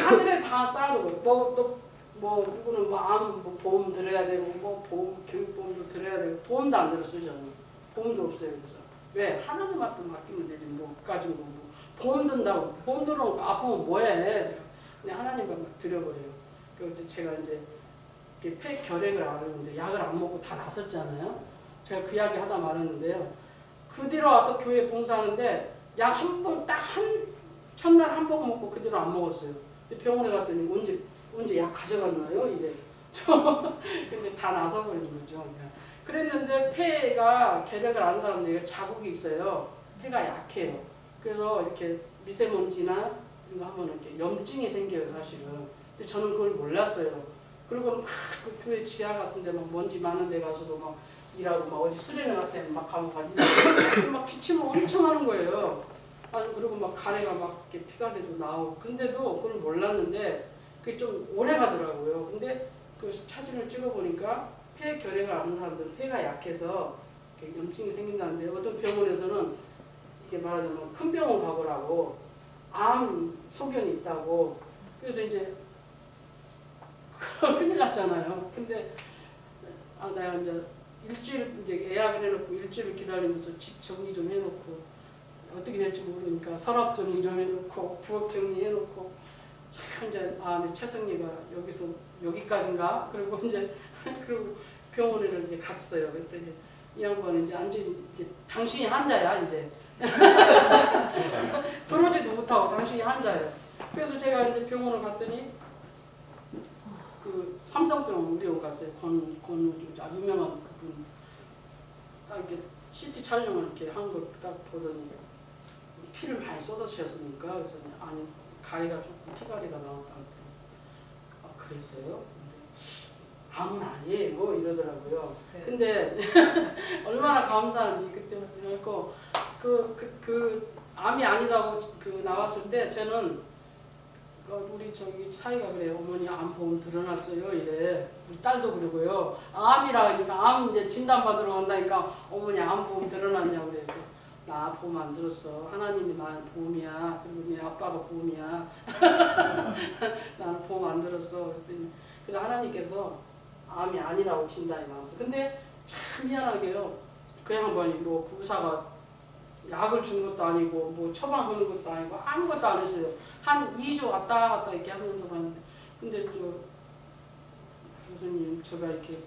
S7: 하늘에 다 쌓아두고 뭐 누구는 뭐 보험 들어야 되고 뭐 보험 교육보험도 들어야 되고 보험도 안 들었어요 저는. 보험도 없어요. 그래서 왜 하나님 앞에 맡기면 되지 뭐 가지고 뭐 보험 든다고 보험 들어오면 아프면 뭐해? 그냥 하나님 앞에 드려버려요. 그래서 제가 이제 이렇게 폐결핵을 앓았는데 약을 안 먹고 다 났었잖아요. 제가 그 이야기 하다 말았는데요. 그 뒤로 와서 교회 봉사하는데 약 한 번 딱 첫날 한 번 먹고 그 뒤로 안 먹었어요. 근데 병원에 갔더니 언제 약 가져갔나요? 이래. 근데 다 나서버린 거죠. 그랬는데 폐가 결핵을 앓은 사람들이 자국이 있어요. 폐가 약해요. 그래서 이렇게 미세먼지나 이거 하면 이렇게 염증이 생겨요 사실은. 근데 저는 그걸 몰랐어요. 그리고 막 그 교회 지하 같은 데 막 먼지 많은 데 가서도 막 일하고 막 어디 수련회 같은 데 막 가고 막 기침을 엄청 하는 거예요. 그리고 막 가래가 막 이렇게 피가래도 나오고 근데도 그걸 몰랐는데 그게 좀 오래 가더라고요. 근데 그 사진을 찍어보니까 폐 결핵을 앓는 사람들은 폐가 약해서 이렇게 염증이 생긴다는데 어떤 병원에서는 이게 말하자면 큰 병원 가보라고 암 소견이 있다고 그래서 이제 큰일 났잖아요. 근데 내가 이제 일주일 이제 예약을 해놓고 일주일 기다리면서 집 정리 좀 해놓고 어떻게 될지 모르니까 서랍 정리 좀 해놓고 부엌 정리해놓고 참 이제 내 최성리가 여기서 여기까지인가 그리고 이제 그리고 병원을 이제 갔어요. 그랬더니 이 양반은 이제 완전히 당신이 환자야 이제 그래서 제가 이제 병원을 갔더니 그 삼성병원 우리하고 갔어요. 좀 아주 유명한 그분 딱 이렇게 CT 촬영을 이렇게 한 걸 딱 보더니 피를 많이 쏟아주셨으니까 그래서 아니 가리가 조금 피가리가 나왔다 그랬더니 아 그랬어요? 근데 암은 아니에요 이러더라고요. 근데 얼마나 감사한지 그때 그래갖고 그 암이 아니라고 그 나왔을 때 저는 우리 저기 사이가 그래요. 어머니 암 보험 드러났어요 이래. 우리 딸도 그러고요. 암이라 그러니까 암 이제 진단 받으러 온다니까 어머니 암 보험 드러났냐고 그래서 나 보험 안 들었어. 하나님이 나는 보험이야. 그리고 네 아빠가 보험이야. 나는 보험 안 들었어. 그랬더니 그래서 하나님께서 암이 아니라고 진단이 나왔어. 근데 참 미안하게요. 그 양반이 뭐 의사가 약을 준 것도 아니고 뭐 처방하는 것도 아니고 아무것도 안 했어요. 한 2주 왔다 갔다 이렇게 하면서 봤는데 근데 저 교수님 제가 이렇게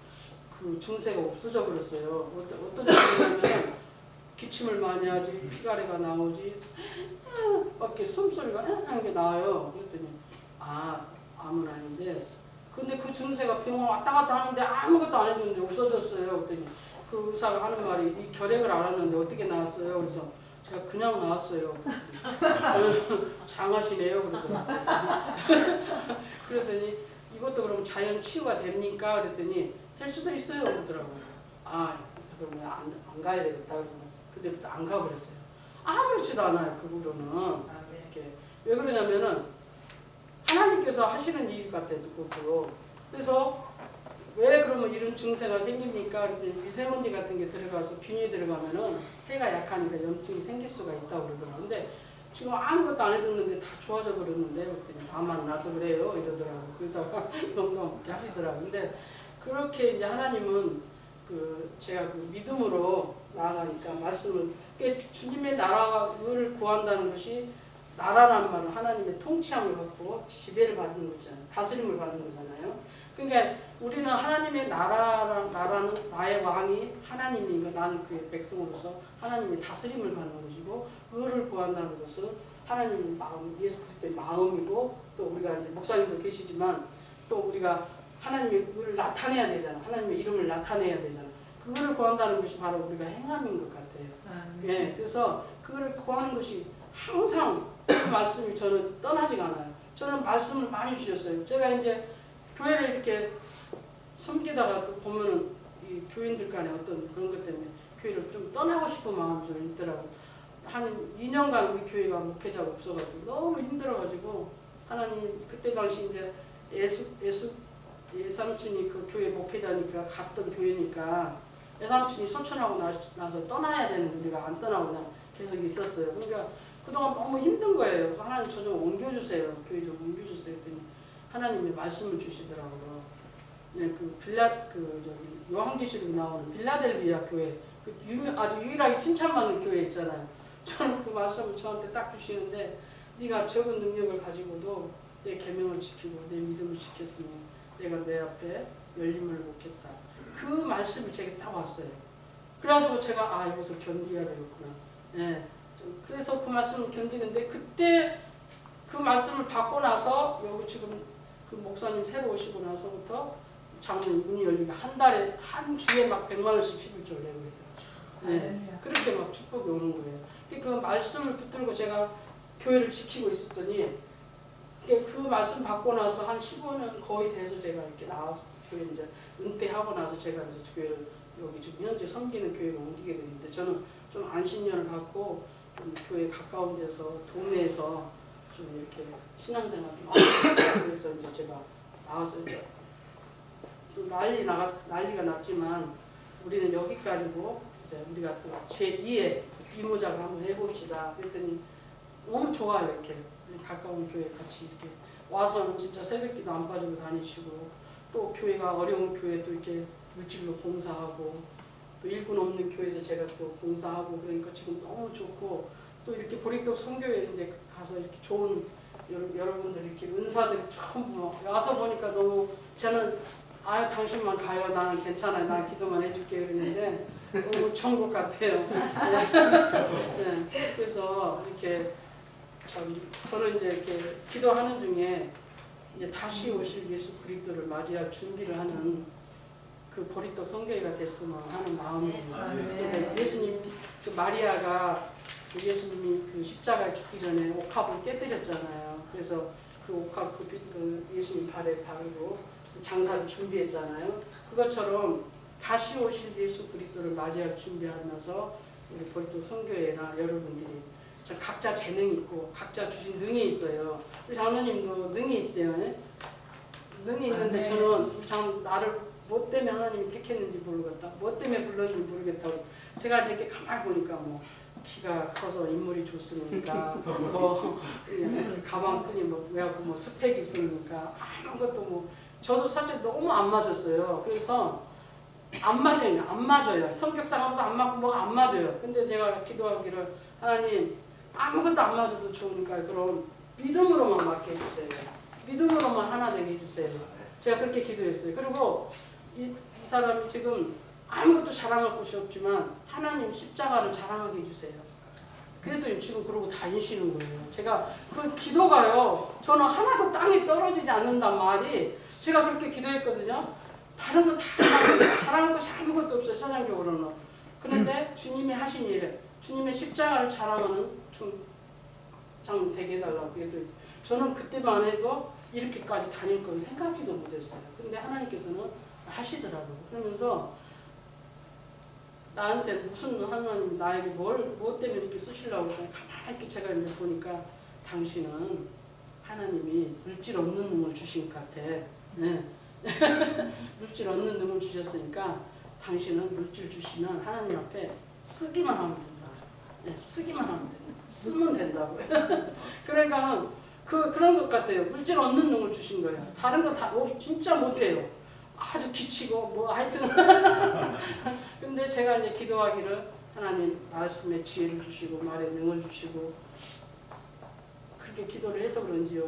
S7: 그 증세가 없어져 버렸어요. 어떤 증세냐면 기침을 많이 하지 피가리가 나오지 막 이렇게 숨소리가 이렇게 나와요. 그랬더니 아 암은 아닌데 근데 그 증세가 병원 왔다 갔다 하는데 아무것도 안 해줬는데 없어졌어요. 그랬더니 그 의사가 하는 말이 이 결핵을 알았는데 어떻게 나왔어요? 그래서 제가 그냥 나왔어요. 장하시네요. 그랬더니 이것도 그럼 자연 치유가 됩니까? 그랬더니 될 수도 있어요. 그러더라고요. 아 그러면 안 가야 되겠다. 그때부터 안 가버렸어요. 아무렇지도 않아요. 그 후로는 이렇게 왜 그러냐면은 하나님께서 하시는 일 같아요. 그것도. 그래서 왜 그러면 이런 증세가 생깁니까? 그랬더니 미세먼지 같은 게 들어가서 균이 들어가면은 해가 약하니까 염증이 생길 수가 있다고 그러더라고요. 근데 지금 아무것도 안 해줬는데 다 좋아져 버렸는데 그랬더니 다만 나서 그래요 이러더라고요. 그래서 농담 이렇게 하시더라고요. 근데 그렇게 이제 하나님은 그 제가 그 믿음으로 나아가니까 말씀을 주님의 나라를 구한다는 것이 나라라는 말은 하나님의 통치함을 받고 지배를 받는 거잖아요. 다스림을 받는 거잖아요. 그러니까 우리는 하나님의 나라는 나의 왕이 하나님이고 나는 그의 백성으로서 하나님의 다스림을 받는 것이고 의를 구한다는 것은 하나님의 마음, 예수 그리스도의 마음이고 또 우리가 이제 목사님도 계시지만 또 우리가 하나님의 의를 나타내야 되잖아. 하나님의 이름을 나타내야 되잖아. 그거를 구한다는 것이 바로 우리가 행함인 것 같아요. 예, 그래서 그거를 구하는 것이 항상 그 말씀이 저는 떠나지가 않아요. 저는 말씀을 많이 주셨어요. 제가 이제 교회를 이렇게 섬기다가 또 보면은 이 교인들 간에 어떤 그런 것 때문에 교회를 좀 떠나고 싶은 마음이 좀 있더라고요. 한 2년간 우리 교회가 목회자가 없어가지고 너무 힘들어가지고 하나님 그때 당시 이제 예삼촌이 그 교회 목회자니까 갔던 교회니까 예삼촌이 소천하고 나서 떠나야 되는데 우리가 안 떠나고 그냥 계속 있었어요. 그러니까 그동안 너무 힘든 거예요. 그래서 하나님 저 좀 옮겨주세요. 교회 좀 옮겨주세요. 했더니 하나님이 말씀을 주시더라고요. 네, 요한계시록에 나오는 빌라델비아 교회, 아주 유일하게 칭찬받는 교회 있잖아요. 저는 그 말씀을 저한테 딱 주시는데 네가 적은 능력을 가지고도 내 계명을 지키고 내 믿음을 지켰으니 내가 내 앞에 열림을 놓겠다. 그 말씀이 제게 딱 왔어요. 그래가지고 제가 여기서 견뎌야 되겠구나. 네, 그래서 그 말씀을 견디는데 그때 그 말씀을 받고 나서 여기 지금 그 목사님 새로 오시고 나서부터 장로님 문이 열리고 한 주에 막 100만 원씩 11조를 내고 있더라고요. 네, 그렇게 막 축복이 오는 거예요. 그 말씀을 붙들고 제가 교회를 지키고 있었더니 그 말씀 받고 나서 한 15년 거의 돼서 제가 이렇게 나와서 교회 이제 은퇴하고 나서 제가 이제 교회를 여기 지금 현재 섬기는 교회로 옮기게 됐는데 저는 좀 안식년을 갖고 좀 교회 가까운 데서 동네에서 좀 이렇게 신앙생활 좀 하고 그래서 이제 제가 나와서 이제 좀 난리가 났지만 우리는 여기까지고 이제 우리가 또 제2의 이모작을 한번 해봅시다. 그랬더니 너무 좋아요. 이렇게 가까운 교회 같이 이렇게 와서는 진짜 새벽기도 안 빠지고 다니시고 또 교회가 어려운 교회 또 이렇게 물질로 봉사하고 또 일꾼 없는 교회에서 제가 또 봉사하고 그러니까 지금 너무 좋고 또 이렇게 보리떡 선교회 이제 가서 이렇게 좋은 여러분들 이렇게 은사들이 전부 와서 보니까 너무 저는 당신만 가요. 나는 괜찮아요. 나 기도만 해줄게 그랬는데 너무 천국 같아요. 네. 그래서 이렇게 저는 이제 이렇게 기도하는 중에 이제 다시 오실 예수 그리스도를 맞이할 준비를 하는 그 보리떡 성교회가 됐으면 하는 마음입니다. 이제 예수님 그 마리아가 그 예수님이 그 십자가에 죽기 전에 옥합을 깨뜨렸잖아요. 그래서 그 옥합 그 예수님 발에 바르고 장사를 준비했잖아요. 그것처럼 다시 오실 예수 그리스도를 맞이할 준비하면서 우리 보리떡 성교회나 여러분들이 각자 재능이 있고 각자 주신 능이 있어요. 우리 장로님도 능이 있어요. 능이 있는데 저는 나를 뭐 때문에 하나님이 택했는지 모르겠다. 뭐 때문에 불렀는지 모르겠다고. 제가 이렇게 가만히 보니까 뭐 키가 커서 인물이 좋으니까 뭐 가방끈이 뭐 왜갖고 뭐 스펙이 있으니까 아무것도 뭐 저도 사실 너무 안 맞았어요. 그래서 안 맞아요. 성격상으로도 안 맞고 뭐가 안 맞아요. 근데 제가 기도하기를 하나님 아무것도 안 맞아도 좋으니까 그럼 믿음으로만 맞게 해주세요. 믿음으로만 하나 되게 해주세요. 제가 그렇게 기도했어요. 그리고 이 사람이 지금 아무것도 자랑할 곳이 없지만 하나님 십자가를 자랑하게 해주세요. 그래도 지금 그러고 다니시는 거예요. 제가 그 기도가요. 저는 하나도 땅에 떨어지지 않는단 말이 제가 그렇게 기도했거든요. 다른 거 다 자랑할 것이 아무것도 없어요. 세상적으로는. 그런데 주님이 하신 일, 주님의 십자가를 자랑하는 장 되게 해달라고 해도 저는 그때만 해도 이렇게까지 다닐 건 생각지도 못했어요. 근데 하나님께서는 하시더라고요. 그러면서 나한테 무슨 하나님 나에게 뭐 때문에 이렇게 쓰시려고 가만히 이렇게 제가 이제 보니까 당신은 하나님이 물질 없는 능을 주신 것 같아. 네. 물질 없는 능을 주셨으니까 당신은 물질 주시면 하나님 앞에 쓰기만 하면 된다. 네, 쓰기만 하면 된다. 쓰면 된다고요. 그러니까 그런 것 같아요. 물질 없는 능을 주신 거예요. 다른 거 다 진짜 못해요. 아주 기치고 뭐 하여튼 근데 제가 이제 기도하기를 하나님 말씀에 지혜를 주시고 말에 능을 주시고 그렇게 기도를 해서 그런지요.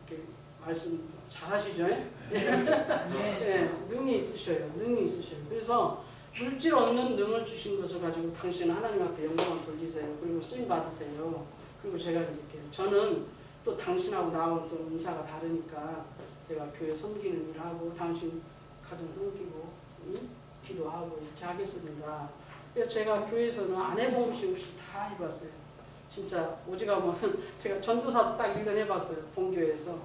S7: 이렇게 말씀 잘하시죠? 네, 능이 있으셔요. 그래서 물질 없는 능을 주신 것을 가지고 당신은 하나님 앞에 영광을 돌리세요. 그리고 쓰임 받으세요. 그리고 제가 이렇게 저는 또 당신하고 나하고 또 은사가 다르니까 제가 교회 섬기는 일을 하고 당신 가정 섬기고 기도하고 이렇게 하겠습니다. 그래서 제가 교회에서는 안 해본 것이 없이 다 해봤어요. 진짜 오지가뭐는 제가 전도사도 딱 1년 해봤어요. 본교회에서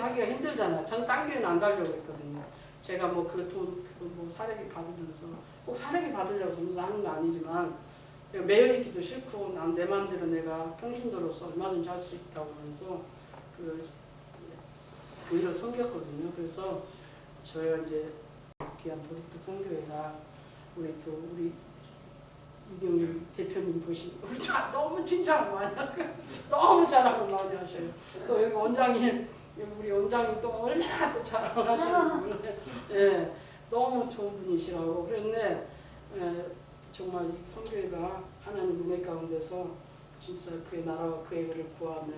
S7: 하기가 힘들잖아요. 저는 딴 교회는 안 가려고 했거든요. 제가 뭐 그 돈 뭐 사례비 받으면서 꼭 사례비 받으려고 전도사 하는 거 아니지만 매여 있기도 싫고 난 내 마음대로 내가 평신도로서 얼마든지 할 수 있다고 하면서 그 교회를 섬겼거든요. 그래서 저희가 이제 귀한 보리떡 성교회가 우리 이경일 대표님 보시고 우리 너무 칭찬 많이 하고 너무 잘하고 많이 하셔요. 또 여기 원장님 우리 원장님 또 얼마나 또 자랑을 하시는 예, 너무 좋은 분이시라고 그랬는데 정말 이 성교회가 하나님 은혜 가운데서 진짜 그의 나라와 그의 의를 구하며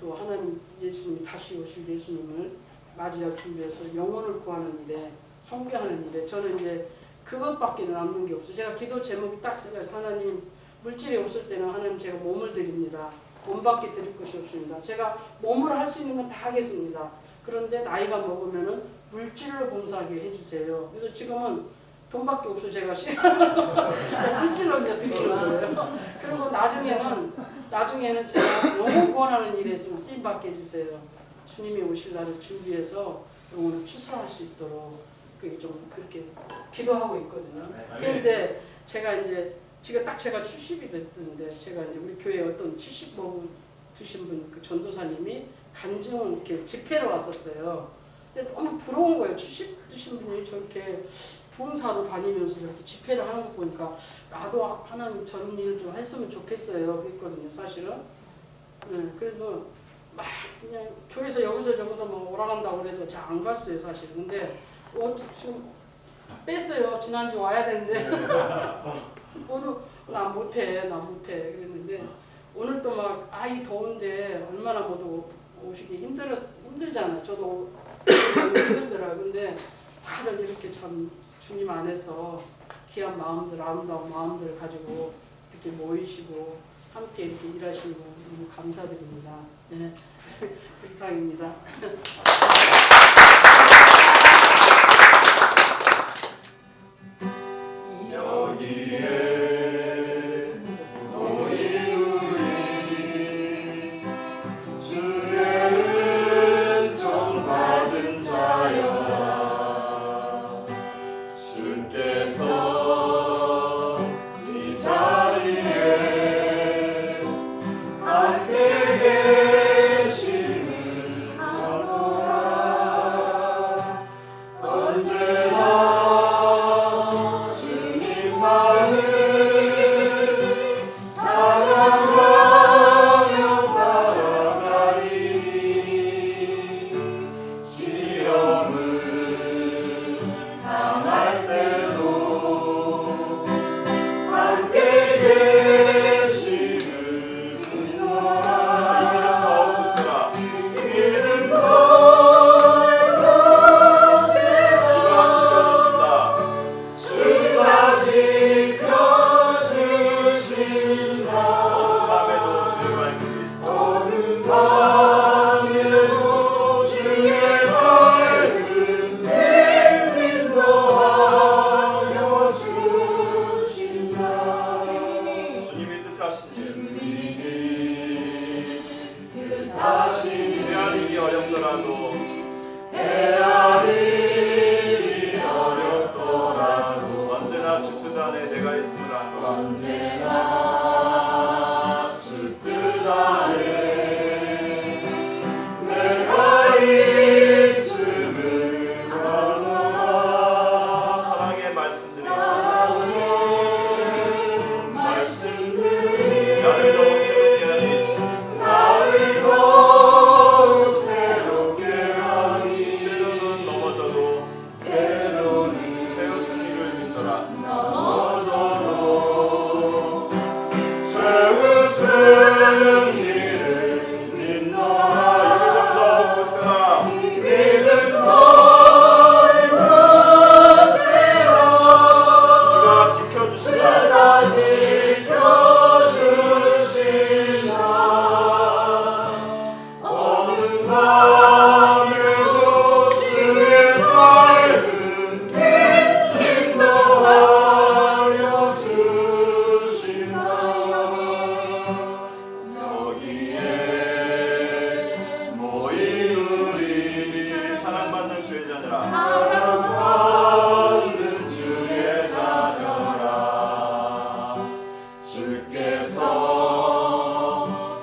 S7: 또 하나님 예수님이 다시 오실 예수님을 맞이할 준비해서 영혼을 구하는 일에 성교하는 일에 저는 이제 그것밖에 남는 게 없어요. 제가 기도 제목이 딱 생각해서 하나님 물질이 없을 때는 하나님 제가 몸을 드립니다. 몸밖에 드릴 것이 없습니다. 제가 몸으로 할 수 있는 건 다 하겠습니다. 그런데 나이가 먹으면은 물질로 봉사하게 해주세요. 그래서 지금은 돈밖에 없어 제가 물질로 이제 드리는 거예요. 그리고 나중에는 제가 영혼 구원하는 일에 좀 쓰임 받게 해주세요. 주님이 오실 날을 준비해서 영혼을 추수할 수 있도록 그게 좀 그렇게 기도하고 있거든요. 그런데 제가 이제 제가 70이 됐는데 제가 이제 우리 교회 어떤 70먹 드신 분 그 전도사님이 간증을 이렇게 집회로 왔었어요. 근데 너무 부러운 거예요. 70 드신 분이 저렇게 부흥사로 다니면서 이렇게 집회를 하는 거 보니까 나도 하나님 저런 일을 좀 했으면 좋겠어요. 그랬거든요, 사실은. 네, 그래서 막 그냥 교회에서 여기저기서 뭐 오라간다고 그래도 잘 안 갔어요, 사실. 근데 지금 뺐어요. 지난주 와야 되는데 모두 나 못해 그랬는데 오늘 또 막 아이 더운데 얼마나 모두 오시기 힘들잖아요. 저도 힘들더라고요. 근데 다들 이렇게 참 주님 안에서 귀한 마음들, 아름다운 마음들을 가지고 이렇게 모이시고 함께 이렇게 일하시는 거 너무 감사드립니다. 네. 이상입니다.
S1: 여기에 모인 우리 주의 은총 받은 자여 주께서 이 자리에 함께 계심을 아노라. 언제나 주님만을 사랑하며 따라가리. 시험을 당할 때도 함께 계심을 믿노라. 이 믿음 더 붙으라. 믿음 더 주가 지켜주신다. 주가 지켜주신다. 어둠 밤에도 주의 밝은 빛. 어둠 밤에도 주의 밝은 빛 인도하여 주신다. 주님이 뜻하신 일 헤아리기 어렵더라도 언제나 주 뜻 안에 내가 있음을 아노라. 언제나 주 뜻 안에 내가 있음을 아노라. 사랑의 말씀들이 나를 더욱 새롭게 하니 때로는 넘어져도 최후 승리를 믿노라. 최후 승리를 믿노라. 이 믿음 더욱 굳세라. 주가 지켜주신다. 어둠 밤에도 주의 밝은 빛 인도하여 주신다. 여기에 모인 우리 사랑받는 주의 자녀라. 사랑받는 주의 자녀라. 주께서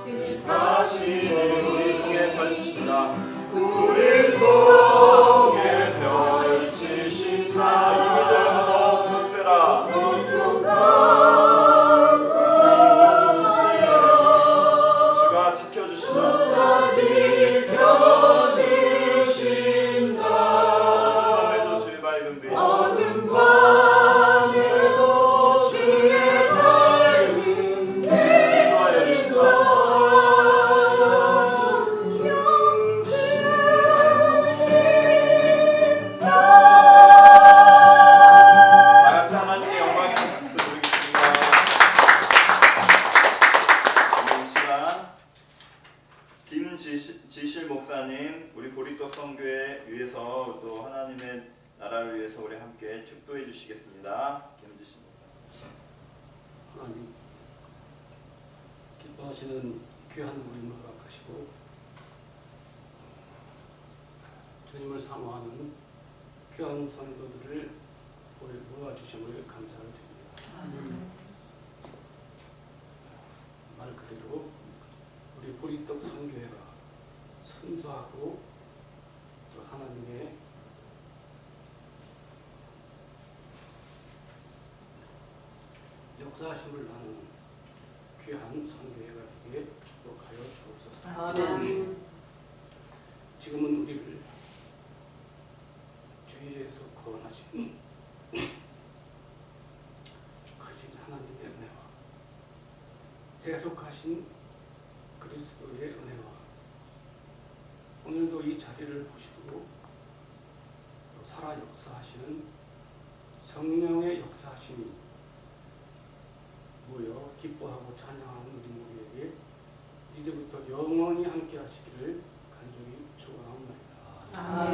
S1: 뜻하시니 우리 통해 펼치신다. 우리 통해 펼치신다. 이 믿음 더 굳세라. 주가 지켜주신다. 어둠 밤에도 주의 밝은 빛. 인도하여 주신다. 다 같이 하나님께 영광의 박수 드리겠습니다. 이 시간 김지실 목사님 우리 보리떡 성교회 위해서 또 하나님의 나라를 위해서 우리 함께 축도해 주시겠습니다. 김지실 목사.
S8: 하나님 기뻐하시는 귀한 모임을 허락하시고 주님을 사모하는 귀한 성도들을 모아주심을 감사를 드립니다. 말 그대로 우리 보리떡 선교회가 순수하고 또 하나님의 역사하심을 나누는 귀한 선교회가 되게 축복하여 주옵소서.
S7: 아멘.
S8: 지금은 우리를 죄에서 구원하신 크신 하나님의 은혜와 대속하신 그리스도의 은혜와 오늘도 이 자리를 보시고 또 살아 역사하시는 성령의 역사하심이 모여 기뻐하고 찬양하는 우리 모두 함께하시기를 간절히 축원하옵나이다.
S3: 아멘.